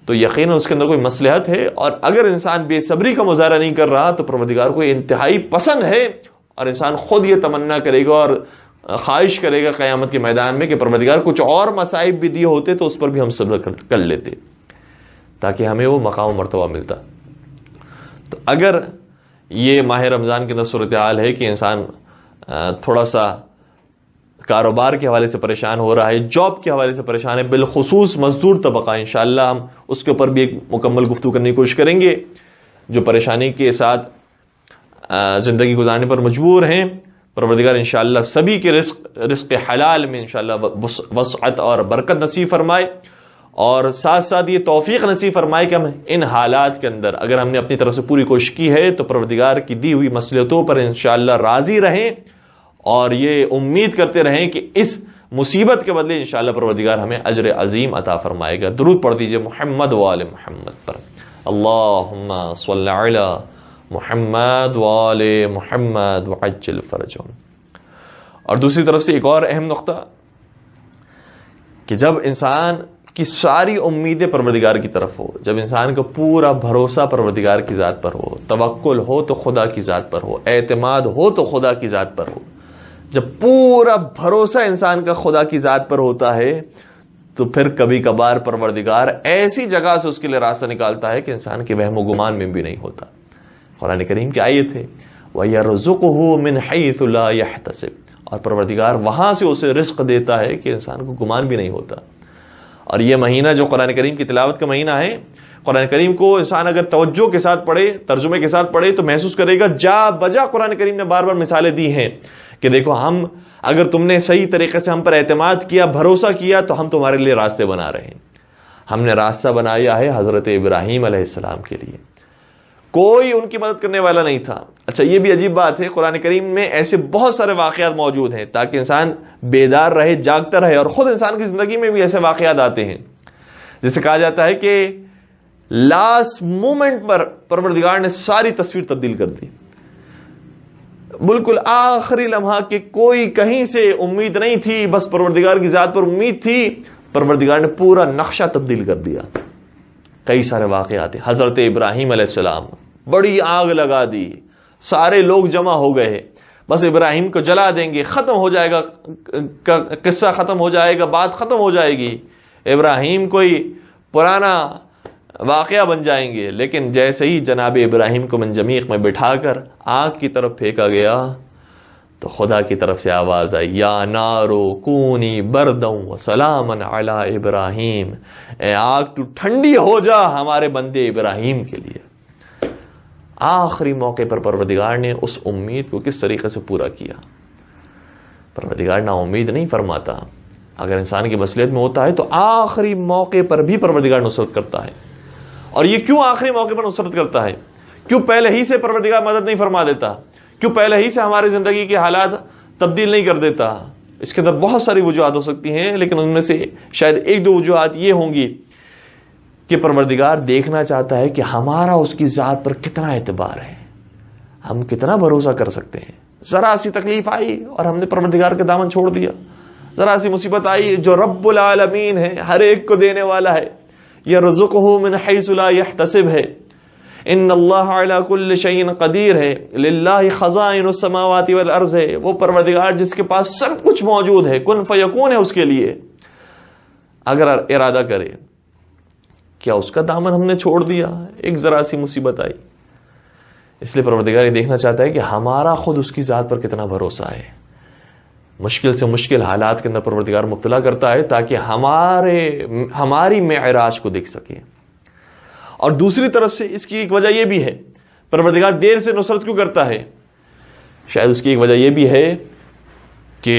تو یقیناً اس کے اندر کوئی مصلحت ہے، اور اگر انسان بے صبری کا مظاہرہ نہیں کر رہا تو پروردگار کو یہ انتہائی پسند ہے، اور انسان خود یہ تمنا کرے گا اور خواہش کرے گا قیامت کے میدان میں کہ پروردگار کچھ اور مصائب بھی دیے ہوتے تو اس پر بھی ہم صبر کر لیتے تاکہ ہمیں وہ مقام و مرتبہ ملتا. تو اگر یہ ماہ رمضان کے اندر صورتحال ہے کہ انسان تھوڑا سا کاروبار کے حوالے سے پریشان ہو رہا ہے، جاب کے حوالے سے پریشان ہے، بالخصوص مزدور طبقہ، انشاءاللہ ہم اس کے اوپر بھی ایک مکمل گفتگو کرنے کی کوشش کریں گے، جو پریشانی کے ساتھ زندگی گزارنے پر مجبور ہیں. پروردگار انشاءاللہ سبھی کے رزق حلال میں انشاءاللہ وسعت اور برکت نصیب فرمائے، اور ساتھ ساتھ یہ توفیق نصیب فرمائے کہ ہم ان حالات کے اندر اگر ہم نے اپنی طرف سے پوری کوشش کی ہے تو پروردگار کی دی ہوئی مصلحتوں پر انشاءاللہ راضی رہیں، اور یہ امید کرتے رہیں کہ اس مصیبت کے بدلے انشاءاللہ پروردگار ہمیں اجر عظیم عطا فرمائے گا. درود پڑھ دیجئے محمد وآل محمد پر. اللہم صلی علی محمد وآل محمد وعجل فرجهم. اور دوسری طرف سے ایک اور اہم نقطہ کہ جب انسان کی ساری امیدیں پروردگار کی طرف ہو، جب انسان کا پورا بھروسہ پروردگار کی ذات پر ہو، توکل ہو تو خدا کی ذات پر ہو، اعتماد ہو تو خدا کی ذات پر ہو، جب پورا بھروسہ انسان کا خدا کی ذات پر ہوتا ہے تو پھر کبھی کبھار پروردگار ایسی جگہ سے اس کے لیے راستہ نکالتا ہے کہ انسان کے وہم و گمان میں بھی نہیں ہوتا. قرآن کریم کی آیت ہے وَيَرْزُقُهُ مِنْ حَيْثُ لَا يَحْتَسِبُ، اور پروردگار وہاں سے اسے رزق دیتا ہے کہ انسان کو گمان بھی نہیں ہوتا. اور یہ مہینہ جو قرآن کریم کی تلاوت کا مہینہ ہے، قرآن کریم کو انسان اگر توجہ کے ساتھ پڑھے، ترجمے کے ساتھ پڑھے تو محسوس کرے گا جا بجا قرآن کریم نے بار بار مثالیں دی ہیں کہ دیکھو ہم اگر تم نے صحیح طریقے سے ہم پر اعتماد کیا، بھروسہ کیا تو ہم تمہارے لیے راستے بنا رہے ہیں. ہم نے راستہ بنایا ہے حضرت ابراہیم علیہ السلام کے لیے، کوئی ان کی مدد کرنے والا نہیں تھا. اچھا یہ بھی عجیب بات ہے، قرآن کریم میں ایسے بہت سارے واقعات موجود ہیں تاکہ انسان بیدار رہے، جاگتا رہے، اور خود انسان کی زندگی میں بھی ایسے واقعات آتے ہیں جسے کہا جاتا ہے کہ لاسٹ مومنٹ پر پروردگار نے ساری تصویر تبدیل کر دی. بالکل آخری لمحہ کہ کوئی کہیں سے امید نہیں تھی، بس پروردگار کی ذات پر امید تھی، پروردگار نے پورا نقشہ تبدیل کر دیا. کئی سارے واقعات ہیں. حضرت ابراہیم علیہ السلام بڑی آگ لگا دی، سارے لوگ جمع ہو گئے، بس ابراہیم کو جلا دیں گے، ختم ہو جائے گا، قصہ ختم ہو جائے گا، بات ختم ہو جائے گی، ابراہیم کوئی پرانا واقعہ بن جائیں گے. لیکن جیسے ہی جناب ابراہیم کو منجمیق میں بٹھا کر آگ کی طرف پھینکا گیا تو خدا کی طرف سے آواز آئی یا نارو کونی برداً وسلاماً علی ابراہیم، اے آگ تو ٹھنڈی ہو جا ہمارے بندے ابراہیم کے لیے. آخری موقع پر پروردگار نے اس امید کو کس طریقے سے پورا کیا. پروردگار نا امید نہیں فرماتا، اگر انسان کی مصلحت میں ہوتا ہے تو آخری موقع پر بھی پروردگار نصرت کرتا ہے. اور یہ کیوں آخری موقع پر نصرت کرتا ہے؟ کیوں پہلے ہی سے پروردگار مدد نہیں فرما دیتا؟ کیوں پہلے ہی سے ہماری زندگی کے حالات تبدیل نہیں کر دیتا؟ اس کے اندر بہت ساری وجوہات ہو سکتی ہیں، لیکن ان میں سے شاید ایک دو وجوہات یہ ہوں گی کہ پروردگار دیکھنا چاہتا ہے کہ ہمارا اس کی ذات پر کتنا اعتبار ہے، ہم کتنا بھروسہ کر سکتے ہیں. ذرا سی تکلیف آئی اور ہم نے پروردگار کا دامن چھوڑ دیا، ذرا سی مصیبت آئی جو رب العالمین ہے، ہر ایک کو دینے والا ہے، یرزقہ من حیث لا یحتسب ہے، ان اللہ علی کل شیء قدیر ہے، للہ خزائن السماوات والارض ہے، وہ پروردگار جس کے پاس سب کچھ موجود ہے، کن فیکون ہے اس کے لیے اگر ارادہ کرے۔ کیا اس کا دامن ہم نے چھوڑ دیا؟ ایک ذرا سی مصیبت آئی، اس لیے پروردگار یہ دیکھنا چاہتا ہے کہ ہمارا خود اس کی ذات پر کتنا بھروسہ ہے۔ مشکل سے مشکل حالات کے اندر پروردگار مبتلا کرتا ہے تاکہ ہماری معراج کو دیکھ سکے۔ اور دوسری طرف سے اس کی ایک وجہ یہ بھی ہے، پروردگار دیر سے نصرت کیوں کرتا ہے؟ شاید اس کی ایک وجہ یہ بھی ہے کہ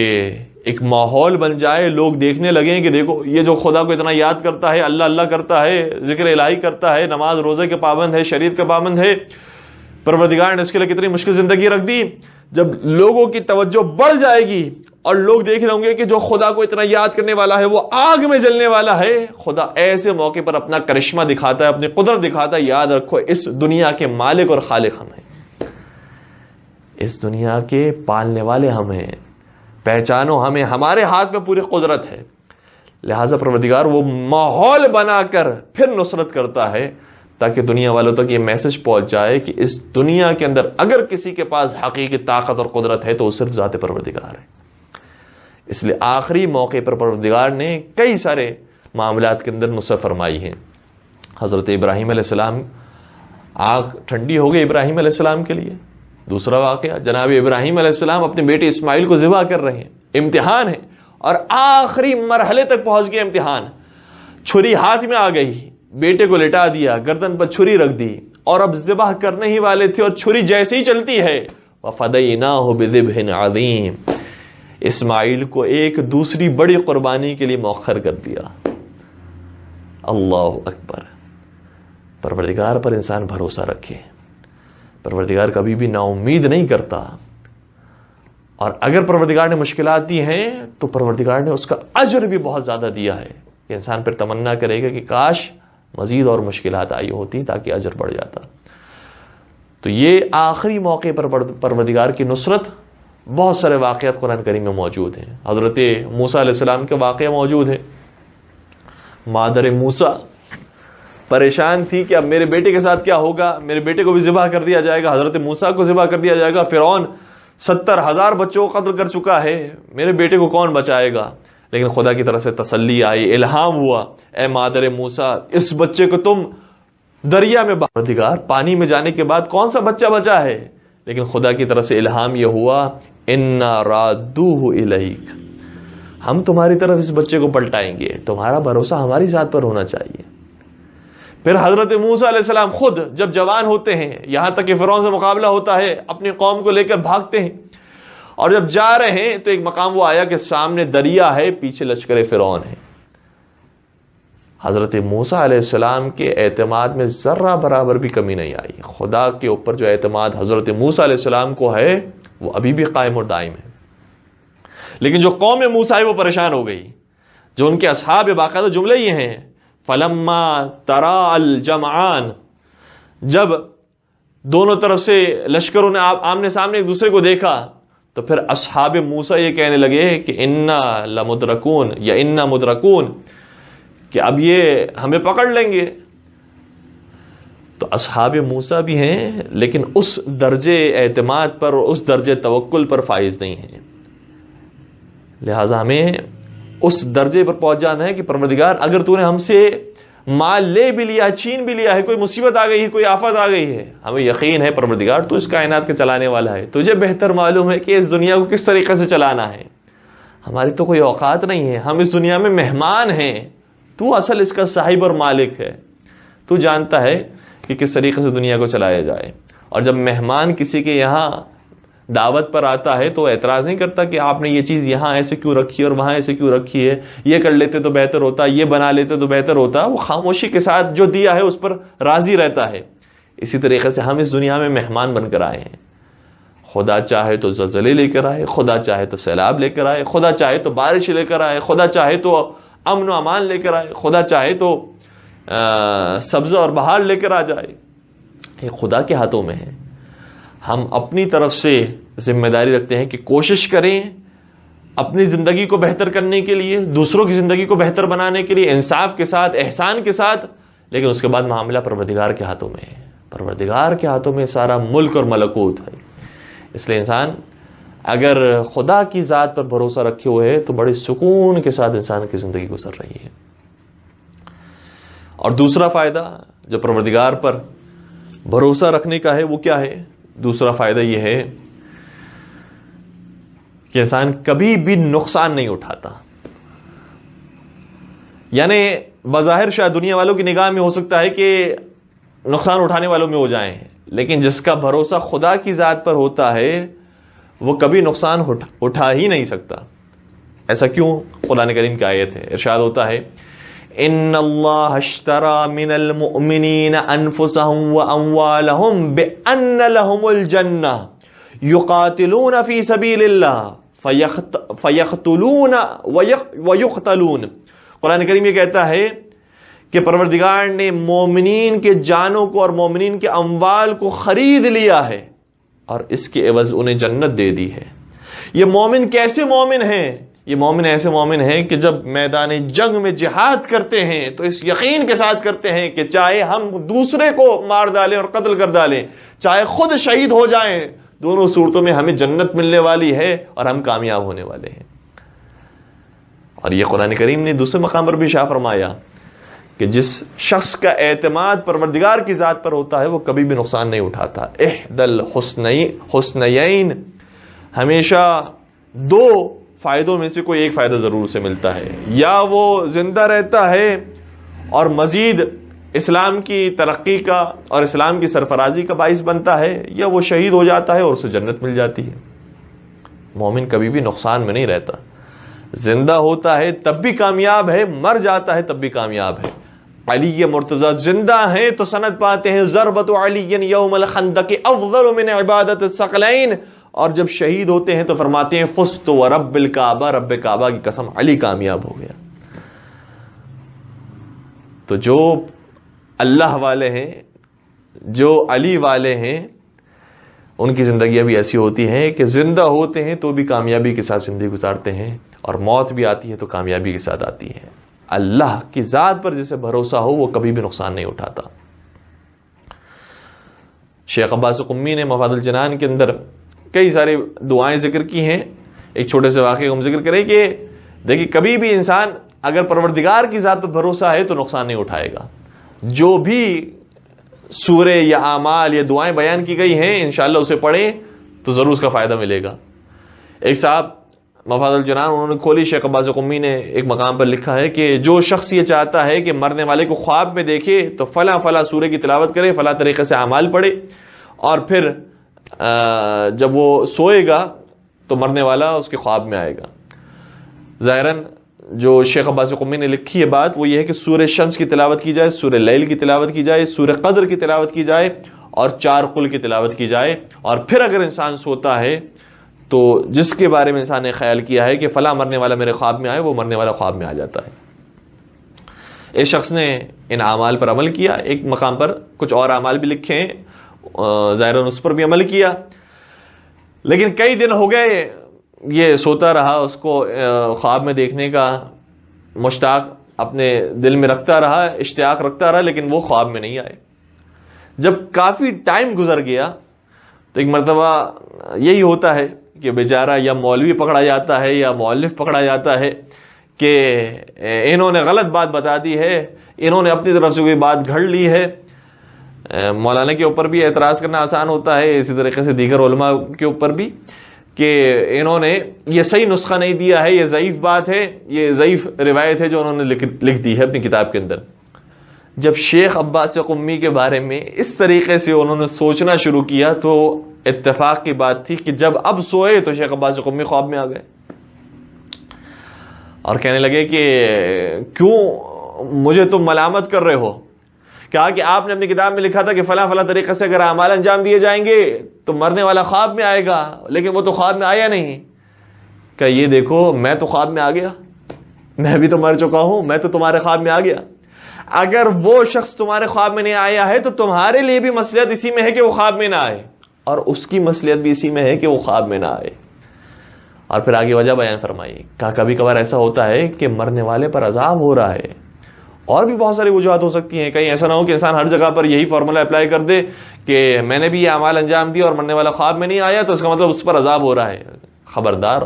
ایک ماحول بن جائے، لوگ دیکھنے لگیں کہ دیکھو یہ جو خدا کو اتنا یاد کرتا ہے، اللہ اللہ کرتا ہے، ذکر الہی کرتا ہے، نماز روزے کے پابند ہے، شریعت کا پابند ہے، پروردگار نے اس کے لیے کتنی مشکل زندگی رکھ دی۔ جب لوگوں کی توجہ بڑھ جائے گی اور لوگ دیکھ رہے ہوں گے کہ جو خدا کو اتنا یاد کرنے والا ہے وہ آگ میں جلنے والا ہے، خدا ایسے موقع پر اپنا کرشمہ دکھاتا ہے، اپنی قدرت دکھاتا ہے۔ یاد رکھو اس دنیا کے مالک اور خالق ہم ہیں، اس دنیا کے پالنے والے ہم ہیں، پہچانو ہمیں، ہمارے ہاتھ میں پوری قدرت ہے۔ لہٰذا پروردگار وہ ماحول بنا کر پھر نصرت کرتا ہے تاکہ دنیا والوں تک یہ میسج پہنچ جائے کہ اس دنیا کے اندر اگر کسی کے پاس حقیقی طاقت اور قدرت ہے تو وہ صرف ذات پروردگار ہے۔ اس لیے آخری موقع پر پروردگار نے کئی سارے معاملات کے اندر نصرت فرمائی ہے۔ حضرت ابراہیم علیہ السلام، آگ ٹھنڈی ہو گئی ابراہیم علیہ السلام کے لیے۔ دوسرا واقعہ، جناب ابراہیم علیہ السلام اپنے بیٹے اسماعیل کو ذبح کر رہے ہیں، امتحان ہے اور آخری مرحلے تک پہنچ گیا امتحان۔ چھری ہاتھ میں آ گئی، بیٹے کو لٹا دیا، گردن پر چھری رکھ دی اور اب ذبح کرنے ہی والے تھے اور چھری جیسے ہی چلتی ہے، وَفَدَيْنَاهُ بِذِبْحٍ عَظِيمٍ، اسماعیل کو ایک دوسری بڑی قربانی کے لیے مؤخر کر دیا۔ اللہ اکبر۔ پروردگار پر انسان بھروسہ رکھے، پروردگار کبھی بھی نا امید نہیں کرتا، اور اگر پروردگار نے مشکلات دی ہیں تو پروردگار نے اس کا اجر بھی بہت زیادہ دیا ہے۔ انسان پھر تمنا کرے گا کہ کاش مزید اور مشکلات آئی ہوتی تاکہ اجر بڑھ جاتا۔ تو یہ آخری موقع پر پروردگار کی نصرت، بہت سارے واقعات قرآن کریم میں موجود ہیں۔ حضرت موسیٰ علیہ السلام کا واقعہ موجود ہے۔ مادر موسیٰ پریشان تھی کہ اب میرے بیٹے کے ساتھ کیا ہوگا، میرے بیٹے کو بھی ذبح کر دیا جائے گا، حضرت موسیٰ کو ذبح کر دیا جائے گا، فرعون 70,000 بچوں کو قتل کر چکا ہے، میرے بیٹے کو کون بچائے گا؟ لیکن خدا کی طرف سے تسلی آئی، الہام ہوا، اے مادر موسیٰ اس بچے کو تم دریا میں پروردگار پانی میں جانے کے بعد کون سا بچہ بچا ہے؟ لیکن خدا کی طرف سے الہام یہ ہوا، انا رادوہ الیک، ہم تمہاری طرف اس بچے کو پلٹائیں گے، تمہارا بھروسہ ہماری ذات پر ہونا چاہیے۔ پھر حضرت موسیٰ علیہ السلام خود جب جوان ہوتے ہیں، یہاں تک کہ فرعون سے مقابلہ ہوتا ہے، اپنی قوم کو لے کر بھاگتے ہیں، اور جب جا رہے ہیں تو ایک مقام وہ آیا کہ سامنے دریا ہے، پیچھے لشکر فرعون ہے۔ حضرت موسیٰ علیہ السلام کے اعتماد میں ذرہ برابر بھی کمی نہیں آئی۔ خدا کے اوپر جو اعتماد حضرت موسیٰ علیہ السلام کو ہے وہ ابھی بھی قائم اور دائم ہے۔ لیکن جو قوم موسیٰ ہے وہ پریشان ہو گئی۔ جو ان کے اصحاب باقاعدہ جملے یہ ہیں، فلما ترا الجمعان، جب دونوں طرف سے لشکروں نے آمنے سامنے ایک دوسرے کو دیکھا تو پھر اصحاب موسیٰ یہ کہنے لگے کہ انا لمدرکون یا انا مدرکون، کہ اب یہ ہمیں پکڑ لیں گے۔ تو اصحاب موسیٰ بھی ہیں لیکن اس درجے اعتماد پر اور اس درجے توکل پر فائز نہیں ہیں۔ لہٰذا ہمیں اس درجے پر پہنچ جانا ہے کہ پروردگار اگر تو نے ہم سے مال لے بھی لیا، چھین بھی لیا ہے، کوئی مصیبت آ گئی ہے، کوئی آفت آ گئی ہے، ہمیں یقین ہے پروردگار تو اس کائنات کے چلانے والا ہے، تجھے بہتر معلوم ہے کہ اس دنیا کو کس طریقے سے چلانا ہے۔ ہماری تو کوئی اوقات نہیں ہے، ہم اس دنیا میں مہمان ہیں، تو اصل اس کا صاحب اور مالک ہے، تو جانتا ہے کہ کس طریقے سے دنیا کو چلایا جائے۔ اور جب مہمان کسی کے یہاں دعوت پر آتا ہے تو اعتراض نہیں کرتا کہ آپ نے یہ چیز یہاں ایسے کیوں رکھی اور وہاں ایسے کیوں رکھی ہے، یہ کر لیتے تو بہتر ہوتا، یہ بنا لیتے تو بہتر ہوتا۔ وہ خاموشی کے ساتھ جو دیا ہے اس پر راضی رہتا ہے۔ اسی طریقے سے ہم اس دنیا میں مہمان بن کر آئے ہیں۔ خدا چاہے تو زلزلے لے کر آئے، خدا چاہے تو سیلاب لے کر آئے، خدا چاہے تو بارش لے کر آئے، خدا چاہے تو امن و امان لے کر آئے، خدا چاہے تو سبز اور بہار لے کر آ جائے۔ یہ خدا کے ہاتھوں میں ہے۔ ہم اپنی طرف سے ذمہ داری رکھتے ہیں کہ کوشش کریں اپنی زندگی کو بہتر کرنے کے لیے، دوسروں کی زندگی کو بہتر بنانے کے لیے، انصاف کے ساتھ، احسان کے ساتھ لیکن اس کے بعد معاملہ پروردگار کے ہاتھوں میں ہے. پروردگار کے ہاتھوں میں سارا ملک اور ملکوت ہے. اس لیے انسان اگر خدا کی ذات پر بھروسہ رکھے ہوئے ہے تو بڑے سکون کے ساتھ انسان کی زندگی گزر رہی ہے. اور دوسرا فائدہ جو پروردگار پر بھروسہ رکھنے کا ہے وہ کیا ہے؟ دوسرا فائدہ یہ ہے کہ انسان کبھی بھی نقصان نہیں اٹھاتا. یعنی بظاہر شاید دنیا والوں کی نگاہ میں ہو سکتا ہے کہ نقصان اٹھانے والوں میں ہو جائیں، لیکن جس کا بھروسہ خدا کی ذات پر ہوتا ہے وہ کبھی نقصان اٹھا ہی نہیں سکتا. ایسا کیوں؟ قرآن کریم کی آیت ہے، ارشاد ہوتا ہے ان اللہ اشترى من المؤمنین انفسهم واموالهم بان لهم الجنہ یقاتلون فی سبیل اللہ فیقتلون ویقتلون. قرآن کریم یہ کہتا ہے کہ پروردگار نے مومنین کے جانوں کو اور مومنین کے اموال کو خرید لیا ہے اور اس کے عوض انہیں جنت دے دی ہے. یہ مومن کیسے مومن ہیں؟ یہ مومن ایسے مومن ہیں کہ جب میدان جنگ میں جہاد کرتے ہیں تو اس یقین کے ساتھ کرتے ہیں کہ چاہے ہم دوسرے کو مار ڈالیں اور قتل کر ڈالیں، چاہے خود شہید ہو جائیں، دونوں صورتوں میں ہمیں جنت ملنے والی ہے اور ہم کامیاب ہونے والے ہیں. اور یہ قرآن کریم نے دوسرے مقام پر بھی ارشاد فرمایا کہ جس شخص کا اعتماد پروردگار کی ذات پر ہوتا ہے وہ کبھی بھی نقصان نہیں اٹھاتا. احد الحسنیین، ہمیشہ دو فائدوں میں سے کوئی ایک فائدہ ضرور سے ملتا ہے، یا وہ زندہ رہتا ہے اور مزید اسلام کی ترقی کا اور اسلام کی سرفرازی کا باعث بنتا ہے، یا وہ شہید ہو جاتا ہے اور اسے جنت مل جاتی ہے. مومن کبھی بھی نقصان میں نہیں رہتا، زندہ ہوتا ہے تب بھی کامیاب ہے، مر جاتا ہے تب بھی کامیاب ہے. علی مرتضی زندہ ہیں تو سند پاتے ہیں ضربت علی یوم الخندق افضل من عبادت الثقلین، اور جب شہید ہوتے ہیں تو فرماتے ہیں فزت ورب الکعبہ، رب کعبہ کی قسم علی کامیاب ہو گیا. تو جو اللہ والے ہیں، جو علی والے ہیں، ان کی زندگیاں بھی ایسی ہوتی ہیں کہ زندہ ہوتے ہیں تو بھی کامیابی کے ساتھ زندگی گزارتے ہیں، اور موت بھی آتی ہے تو کامیابی کے ساتھ آتی ہے. اللہ کی ذات پر جسے بھروسہ ہو وہ کبھی بھی نقصان نہیں اٹھاتا. شیخ عباس قمی نے مفاد الجنان کے اندر کئی ساری دعائیں ذکر کی ہیں. ایک چھوٹے سے واقعے کو ہم ذکر کریں کہ دیکھیں کبھی بھی انسان اگر پروردگار کی ذات پر بھروسہ ہے تو نقصان نہیں اٹھائے گا. جو بھی سورے یا اعمال یا دعائیں بیان کی گئی ہیں انشاءاللہ اسے پڑھیں تو ضرور اس کا فائدہ ملے گا. ایک صاحب مفاد الجنان انہوں نے کھولی، شیخ عباس قمی نے ایک مقام پر لکھا ہے کہ جو شخص یہ چاہتا ہے کہ مرنے والے کو خواب میں دیکھے تو فلاں فلاں سورے کی تلاوت کرے، فلاں طریقے سے اعمال پڑھے، اور پھر جب وہ سوئے گا تو مرنے والا اس کے خواب میں آئے گا. ظاہراً جو شیخ عباس قمی نے لکھی ہے بات وہ یہ ہے کہ سورہ شمس کی تلاوت کی جائے، سورہ لیل کی تلاوت کی جائے، سورہ قدر کی تلاوت کی جائے، اور 4 قل کی تلاوت کی جائے. اور پھر اگر انسان سوتا ہے تو جس کے بارے میں انسان نے خیال کیا ہے کہ فلاں مرنے والا میرے خواب میں آئے، وہ مرنے والا خواب میں آ جاتا ہے. ایک شخص نے ان اعمال پر عمل کیا، ایک مقام پر کچھ اور اعمال بھی لکھے ہیں، ظاہراً اس پر بھی عمل کیا، لیکن کئی دن ہو گئے یہ سوتا رہا، اس کو خواب میں دیکھنے کا مشتاق اپنے دل میں رکھتا رہا، اشتیاق رکھتا رہا، لیکن وہ خواب میں نہیں آئے. جب کافی ٹائم گزر گیا تو ایک مرتبہ یہی ہوتا ہے کہ بیچارہ یا مولوی پکڑا جاتا ہے یا مؤلف پکڑا جاتا ہے کہ انہوں نے غلط بات بتا دی ہے، انہوں نے اپنی طرف سے کوئی بات گھڑ لی ہے. مولانا کے اوپر بھی اعتراض کرنا آسان ہوتا ہے، اسی طریقے سے دیگر علماء کے اوپر بھی، کہ انہوں نے یہ صحیح نسخہ نہیں دیا ہے، یہ ضعیف بات ہے، یہ ضعیف روایت ہے جو انہوں نے لکھ دی ہے اپنی کتاب کے اندر. جب شیخ عباس قمی کے بارے میں اس طریقے سے انہوں نے سوچنا شروع کیا تو اتفاق کی بات تھی کہ جب اب سوئے تو شیخ عباس قمی خواب میں آ گئے اور کہنے لگے کہ کیوں مجھے تم ملامت کر رہے ہو؟ کہا کہ آپ نے اپنی کتاب میں لکھا تھا کہ فلاں فلاں طریقے سے اگر اعمال انجام دیے جائیں گے تو مرنے والا خواب میں آئے گا، لیکن وہ تو خواب میں آیا نہیں. کہ یہ دیکھو میں تو خواب میں آ گیا، میں بھی تو مر چکا ہوں، میں تو تمہارے خواب میں آ گیا. اگر وہ شخص تمہارے خواب میں نہیں آیا ہے تو تمہارے لیے بھی مصلحت اسی میں ہے کہ وہ خواب میں نہ آئے، اور اس کی مصلحت بھی اسی میں ہے کہ وہ خواب میں نہ آئے. اور پھر آگے وجہ بیان فرمائی. کہا کبھی کبھار ایسا ہوتا ہے کہ مرنے والے پر عذاب ہو رہا ہے اور بھی بہت ساری وجوہات ہو سکتی ہیں. کہیں ایسا نہ ہو کہ انسان ہر جگہ پر یہی فارمولا اپلائی کر دے کہ میں نے بھی یہ اعمال انجام دی اور مرنے والا خواب میں نہیں آیا تو اس کا مطلب اس پر عذاب ہو رہا ہے. خبردار،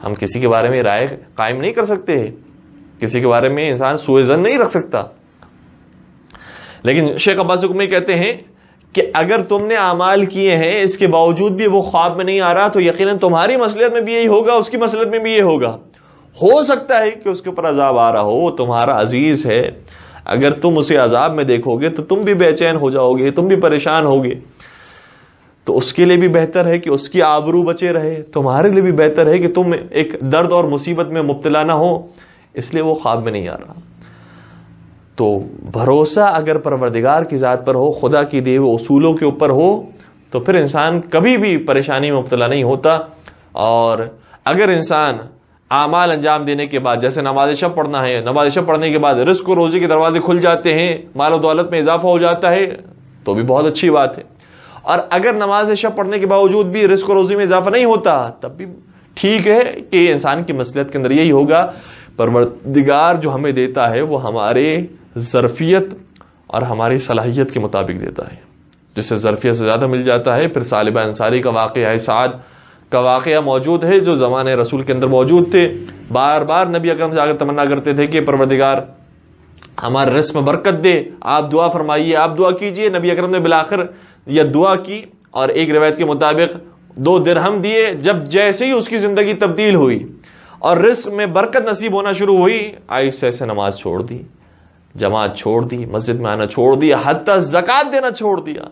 ہم کسی کے بارے میں رائے قائم نہیں کر سکتے، کسی کے بارے میں انسان سوء ظن نہیں رکھ سکتا. لیکن شیخ عباس حکمی کہتے ہیں کہ اگر تم نے اعمال کیے ہیں اس کے باوجود بھی وہ خواب میں نہیں آ رہا تو یقیناً تمہاری مصلحت میں بھی یہی ہوگا، اس کی مصلحت میں بھی یہ ہوگا. ہو سکتا ہے کہ اس کے اوپر عذاب آ رہا ہو، وہ تمہارا عزیز ہے، اگر تم اسے عذاب میں دیکھو گے تو تم بھی بے چین ہو جاؤ گے، تم بھی پریشان ہوگے. تو اس کے لیے بھی بہتر ہے کہ اس کی آبرو بچے رہے، تمہارے لیے بھی بہتر ہے کہ تم ایک درد اور مصیبت میں مبتلا نہ ہو، اس لیے وہ خواب میں نہیں آ رہا. تو بھروسہ اگر پروردگار کی ذات پر ہو، خدا کی دیے ہوئے اصولوں کے اوپر ہو، تو پھر انسان کبھی بھی پریشانی میں مبتلا نہیں ہوتا. اور اگر انسان اعمال انجام دینے کے بعد، جیسے نماز شب پڑھنا ہے، نماز شب پڑھنے کے بعد رزق و روزی کے دروازے کھل جاتے ہیں، مال و دولت میں اضافہ ہو جاتا ہے، تو بھی بہت اچھی بات ہے. اور اگر نماز شب پڑھنے کے باوجود بھی رزق و روزی میں اضافہ نہیں ہوتا تب بھی ٹھیک ہے کہ انسان کی مصلحت کے اندر یہی ہوگا. پروردگار جو ہمیں دیتا ہے وہ ہمارے ظرفیت اور ہماری صلاحیت کے مطابق دیتا ہے. جس سے ظرفیت سے زیادہ مل جاتا ہے. پھر ثعلبہ انصاری کا واقعہ سعد کا واقعہ موجود ہے جو زمانے رسول کے اندر موجود تھے. بار بار نبی اکرم سے آگے تمنا کرتے تھے کہ پروردگار ہمارے رزق میں برکت دے، آپ دعا فرمائیے، آپ دعا کیجئے. نبی اکرم نے بالآخر یہ دعا کی اور ایک روایت کے مطابق 2 درہم دیے. جب جیسے ہی اس کی زندگی تبدیل ہوئی اور رزق میں برکت نصیب ہونا شروع ہوئی، آہستہ سے نماز چھوڑ دی، جماعت چھوڑ دی، مسجد میں آنا چھوڑ دیا، حتیٰ زکوٰۃ دینا چھوڑ دیا.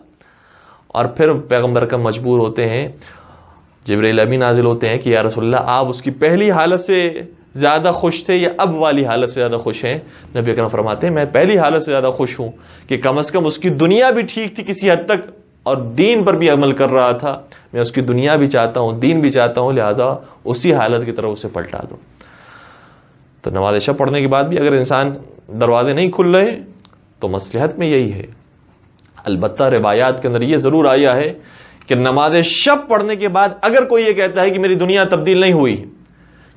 اور پھر پیغمبر کا مجبور ہوتے ہیں، جبرائیل امین نازل ہوتے ہیں کہ یا رسول اللہ آپ اس کی پہلی حالت سے زیادہ خوش تھے یا اب والی حالت سے زیادہ خوش ہیں؟ نبی اکرم فرماتے ہیں میں پہلی حالت سے زیادہ خوش ہوں کہ کم از کم اس کی دنیا بھی ٹھیک تھی کسی حد تک اور دین پر بھی عمل کر رہا تھا. میں اس کی دنیا بھی چاہتا ہوں، دین بھی چاہتا ہوں، لہٰذا اسی حالت کی طرف اسے پلٹا دوں. تو نماز شب پڑھنے کے بعد بھی اگر انسان دروازے نہیں کھل رہے تو مصلحت میں یہی ہے. البتہ روایات کے اندر یہ ضرور آیا ہے کہ نماز شب پڑھنے کے بعد اگر کوئی یہ کہتا ہے کہ میری دنیا تبدیل نہیں ہوئی،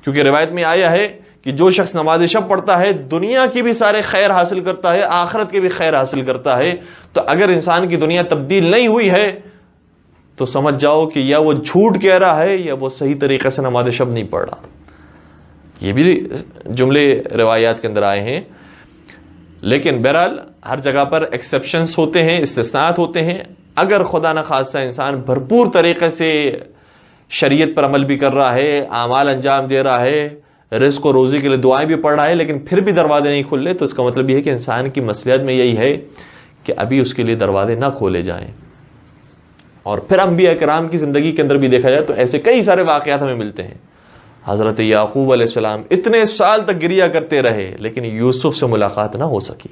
کیونکہ روایت میں آیا ہے کہ جو شخص نماز شب پڑھتا ہے دنیا کی بھی سارے خیر حاصل کرتا ہے، آخرت کے بھی خیر حاصل کرتا ہے. تو اگر انسان کی دنیا تبدیل نہیں ہوئی ہے تو سمجھ جاؤ کہ یا وہ جھوٹ کہہ رہا ہے یا وہ صحیح طریقے سے نماز شب نہیں پڑھ رہا. یہ بھی جملے روایات کے اندر آئے ہیں. لیکن بہرحال ہر جگہ پر ایکسیپشنز ہوتے ہیں، استثناءات ہوتے ہیں. اگر خدا نخواستہ انسان بھرپور طریقے سے شریعت پر عمل بھی کر رہا ہے، اعمال انجام دے رہا ہے، رزق و روزی کے لیے دعائیں بھی پڑھ رہا ہے، لیکن پھر بھی دروازے نہیں کھلے تو اس کا مطلب یہ ہے کہ انسان کی مصلحت میں یہی ہے کہ ابھی اس کے لیے دروازے نہ کھولے جائیں. اور پھر انبیاء کرام کی زندگی کے اندر بھی دیکھا جائے تو ایسے کئی سارے واقعات ہمیں ملتے ہیں. حضرت یعقوب علیہ السلام اتنے سال تک گریا کرتے رہے لیکن یوسف سے ملاقات نہ ہو سکی.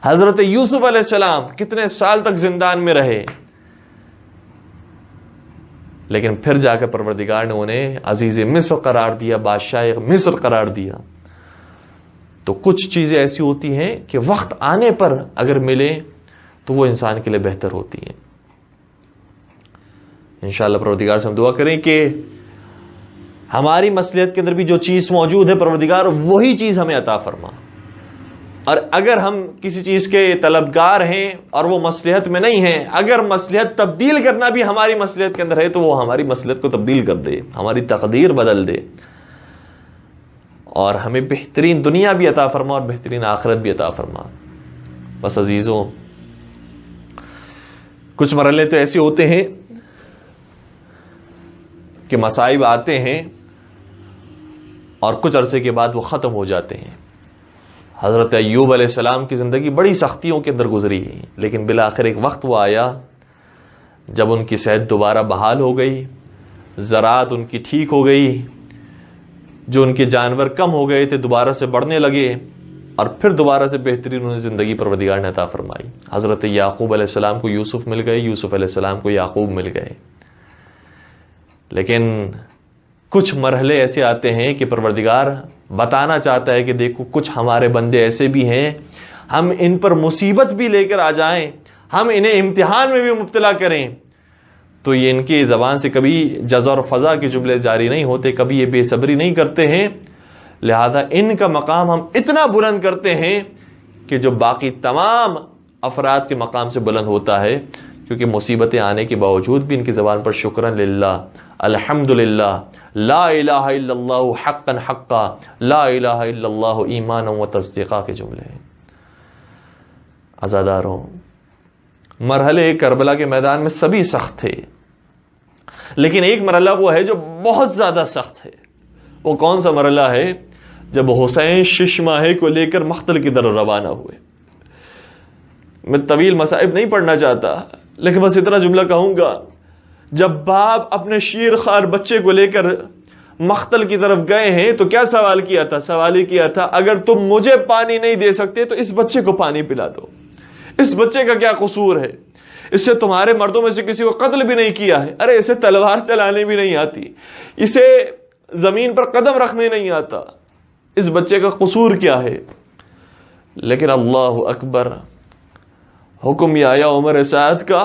حضرت یوسف علیہ السلام کتنے سال تک زندان میں رہے لیکن پھر جا کر پروردگار نے انہیں عزیز مصر قرار دیا، بادشاہ مصر قرار دیا. تو کچھ چیزیں ایسی ہوتی ہیں کہ وقت آنے پر اگر ملے تو وہ انسان کے لیے بہتر ہوتی ہیں. انشاءاللہ پروردگار سے ہم دعا کریں کہ ہماری مصلحت کے اندر بھی جو چیز موجود ہے پروردگار وہی چیز ہمیں عطا فرما. اور اگر ہم کسی چیز کے طلبگار ہیں اور وہ مصلحت میں نہیں ہیں، اگر مصلحت تبدیل کرنا بھی ہماری مصلحت کے اندر ہے تو وہ ہماری مصلحت کو تبدیل کر دے، ہماری تقدیر بدل دے اور ہمیں بہترین دنیا بھی عطا فرما اور بہترین آخرت بھی عطا فرما. بس عزیزوں، کچھ مرحلے تو ایسے ہوتے ہیں کہ مصائب آتے ہیں اور کچھ عرصے کے بعد وہ ختم ہو جاتے ہیں. حضرت ایوب علیہ السلام کی زندگی بڑی سختیوں کے اندر گزری لیکن بالآخر ایک وقت وہ آیا جب ان کی صحت دوبارہ بحال ہو گئی، زراعت ان کی ٹھیک ہو گئی، جو ان کے جانور کم ہو گئے تھے دوبارہ سے بڑھنے لگے اور پھر دوبارہ سے بہترین انہیں زندگی پروردگار نے عطا فرمائی. حضرت یعقوب علیہ السلام کو یوسف مل گئے، یوسف علیہ السلام کو یعقوب مل گئے. لیکن کچھ مرحلے ایسے آتے ہیں کہ پروردگار بتانا چاہتا ہے کہ دیکھو کچھ ہمارے بندے ایسے بھی ہیں، ہم ان پر مصیبت بھی لے کر آ جائیں، ہم انہیں امتحان میں بھی مبتلا کریں تو یہ ان کی زبان سے کبھی جزا اور فضا کے جملے جاری نہیں ہوتے، کبھی یہ بے صبری نہیں کرتے ہیں. لہذا ان کا مقام ہم اتنا بلند کرتے ہیں کہ جو باقی تمام افراد کے مقام سے بلند ہوتا ہے، کیونکہ مصیبتیں آنے کے باوجود بھی ان کی زبان پر شکرن للہ، الحمدللہ، لا الہ الا اللہ حقا حقا، لا الہ الا اللہ ایمانا و تصدیقا کے جملے ہیں۔ عزاداروں، مرحلے کربلا کے میدان میں سبھی سخت تھے، لیکن ایک مرحلہ وہ ہے جو بہت زیادہ سخت ہے۔ وہ کون سا مرحلہ ہے؟ جب حسین 6 ماہے کو لے کر مقتل کی طرف روانہ ہوئے۔ میں طویل مصائب نہیں پڑھنا چاہتا، لیکن بس اتنا جملہ کہوں گا، جب باپ اپنے شیر خوار بچے کو لے کر مقتل کی طرف گئے ہیں تو کیا سوال کیا تھا؟ سوال ہی کیا تھا، اگر تم مجھے پانی نہیں دے سکتے تو اس بچے کو پانی پلا دو۔ اس بچے کا کیا قصور ہے؟ اس سے تمہارے مردوں میں سے کسی کو قتل بھی نہیں کیا ہے، ارے اسے تلوار چلانے بھی نہیں آتی، اسے زمین پر قدم رکھنے نہیں آتا، اس بچے کا قصور کیا ہے؟ لیکن اللہ اکبر، حکم یہ آیا عمر سعد کا،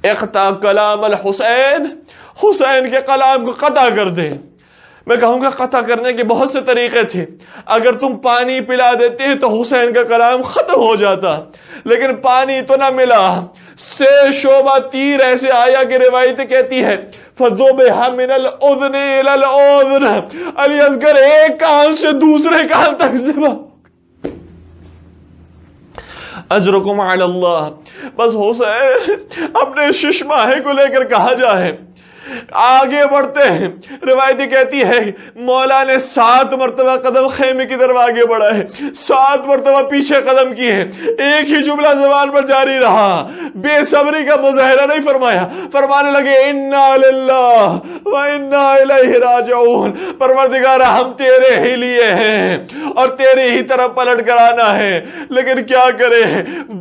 اقطع کلام الحسین، حسین کے کلام کو قطع کر دے۔ میں کہوں گا قطع کرنے کے بہت سے طریقے تھے، اگر تم پانی پلا دیتے تو حسین کا کلام ختم ہو جاتا، لیکن پانی تو نہ ملا۔ سے شعبہ تیر ایسے آیا کہ روایت کہتی ہے فَذُبِحَ مِنَ الْأُذْنِ إِلَى الْأُذْنِ، علی اصغر ایک کان سے دوسرے کان تک ذبح۔ اجرکم علی اللہ۔ بس حسین اپنے 6 ماہے کو لے کر کہا جائے، آگے بڑھتے ہیں، روایتی کہتی ہے مولا نے 7 مرتبہ قدم خیمے کی طرف آگے بڑھا ہے، 7 مرتبہ پیچھے قدم کیے ہیں، ایک ہی جملہ زبان پر جاری رہا، بے صبری کا مظاہرہ نہیں فرمایا، فرمانے لگے انا للہ و انا الیہ راجعون، پروردگارہ ہم تیرے ہی لیے ہیں اور تیرے ہی طرف پلٹ کر آنا ہے۔ لیکن کیا کرے،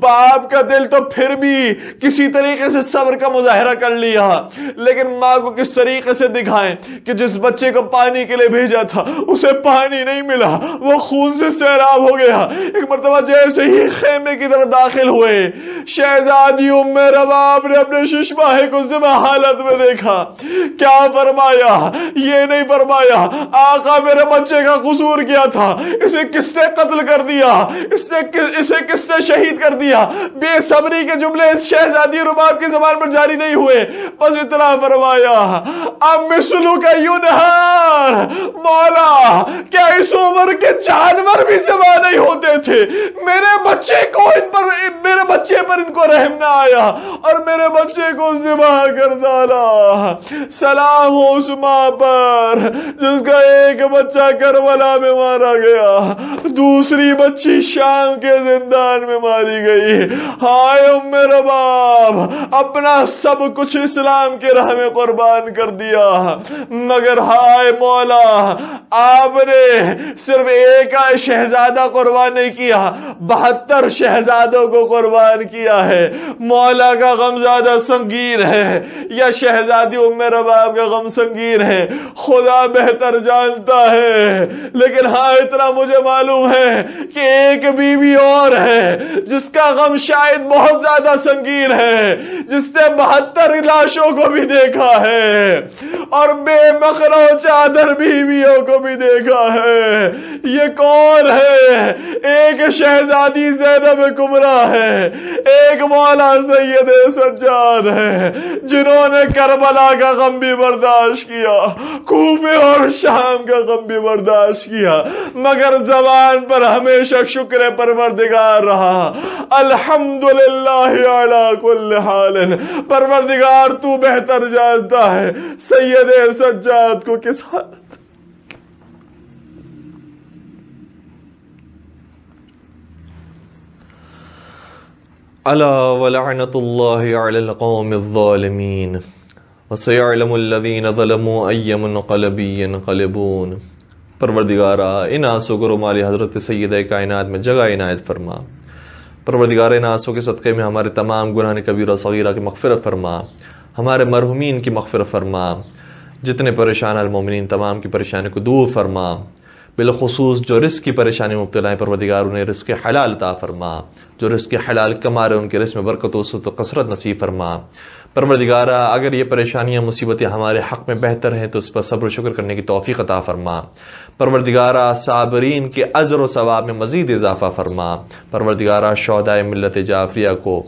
باپ کا دل تو پھر بھی کسی طریقے سے صبر کا مظاہرہ کر لیا، لیکن ماں کو کس طریقے سے دکھائیں کہ جس بچے کو پانی کے لیے بھیجا تھا اسے پانی نہیں ملا، وہ خون سے سیراب ہو گیا۔ ایک مرتبہ جیسے ہی خیمے کی طرف داخل ہوئے، شہزادی ام رباب نے اپنے 6 ماہے کو ذبح حالت میں دیکھا، کیا فرمایا؟ یہ نہیں فرمایا آقا میرے بچے کا قصور کیا تھا، اسے کس نے قتل کر دیا، اسے کس نے شہید کر دیا؟ بے صبری کے جملے شہزادی رباب کی زبان پر جاری نہیں ہوئے، بس اتنا فرمایا ام مثلو کا ینہار، مولا کیا اس عمر کے جانور بھی ذبح نہیں ہوتے تھے؟ میرے بچے پر ان کو رحم نہ آیا اور میرے بچے کو ذبح کر ڈالا۔ سلام ہو اس ماں پر جس کا ایک بچہ کربلا میں مارا گیا، دوسری بچی شام کے زندان میں ماری گئی۔ ہائے ام رباب، اپنا سب کچھ اسلام کے راہ میں قربان کر دیا، مگر ہائے مولا آپ نے صرف ایک شہزادہ قربان نہیں کیا، 72 شہزادوں کو قربان کیا ہے۔ مولا کا غم زیادہ سنگین ہے یا شہزادی ام رباب کا غم سنگین ہے، خدا بہتر جانتا ہے، لیکن ہاں اتنا مجھے معلوم ہے کہ ایک بیوی اور ہے جس کا غم شاید بہت زیادہ سنگین ہے، جس نے 72 لاشوں کو بھی دیکھا ہے اور بے مخرہ چادر بیویوں کو بھی دیکھا ہے۔ یہ کون ہے؟ ایک شہزادی زینب کبریٰ ہے، ایک مولا سید سجاد ہے، جنہوں نے کربلا کا غم بھی برداشت کیا، کوفے اور شام کا غم بھی برداشت کیا، مگر زبان پر ہمیشہ شکر پروردگار رہا، الحمدللہ علی کل حال۔ پروردگار تو بہتر جانتا ہے سید سجاد کو کس حالت۔ الا ولعنت اللہ علی القوم الظالمین وسیعلم الذین ظلموا ای منقلب ینقلبون۔ پروردگارہ ان آنسوں کو رومال حضرت سید کائنات میں جگہ عنایت فرما۔ پروردگار ان آنسوں کے صدقے میں ہمارے تمام گناہ کبیرہ صغیرہ کی مغفرت فرما، ہمارے مرحومین کی مغفرت فرما، جتنے پریشان المومنین تمام کی پریشانی کو دور فرما، بالخصوص جو رزق کی پریشانی میں مبتلا ہیں پروردگار انہیں رزق حلال عطا فرما، جو رزق حلال کما رہے ان کے رزق میں برکت و کثرت نصیب فرما۔ پروردگارہ اگر یہ پریشانیاں مصیبتیں ہمارے حق میں بہتر ہیں تو اس پر صبر و شکر کرنے کی توفیق عطا فرما۔ پروردگارہ صابرین کے اجر و ثواب میں مزید اضافہ فرما۔ پروردگارہ شہدائے ملت جعفریہ کو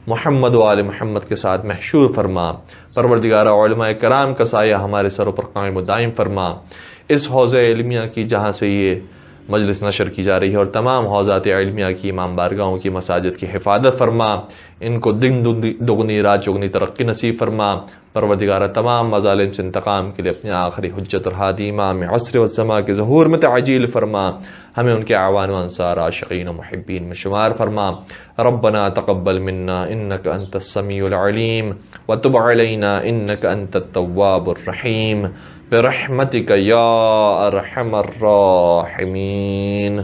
محمد و آل محمد کے ساتھ محشور فرما۔ پروردگارہ علماء کرام کا سایہ ہمارے سروں پر قائم و دائم فرما۔ اس حوض علمیہ کی جہاں سے یہ مجلس نشر کی جا رہی ہے اور تمام حوضات علمیہ کی امام بارگاہوں کی مساجد کی حفاظت فرما، ان کو دن دگنی رات چگنی ترقی نصیب فرما۔ پروردگارہ تمام مظالم سے انتقام کے لیے اپنے آخری حجت اور ہادی امام عصر والزماں کے ظہور میں تعجیل فرما، ہمیں ان کے اعوان و انصار عاشقین و محبین میں شمار فرما۔ ربنا تقبل منا انک انت السمیع العلیم وتب علینا انک انت التواب الرحیم برحمتک یا ارحم الراحمین۔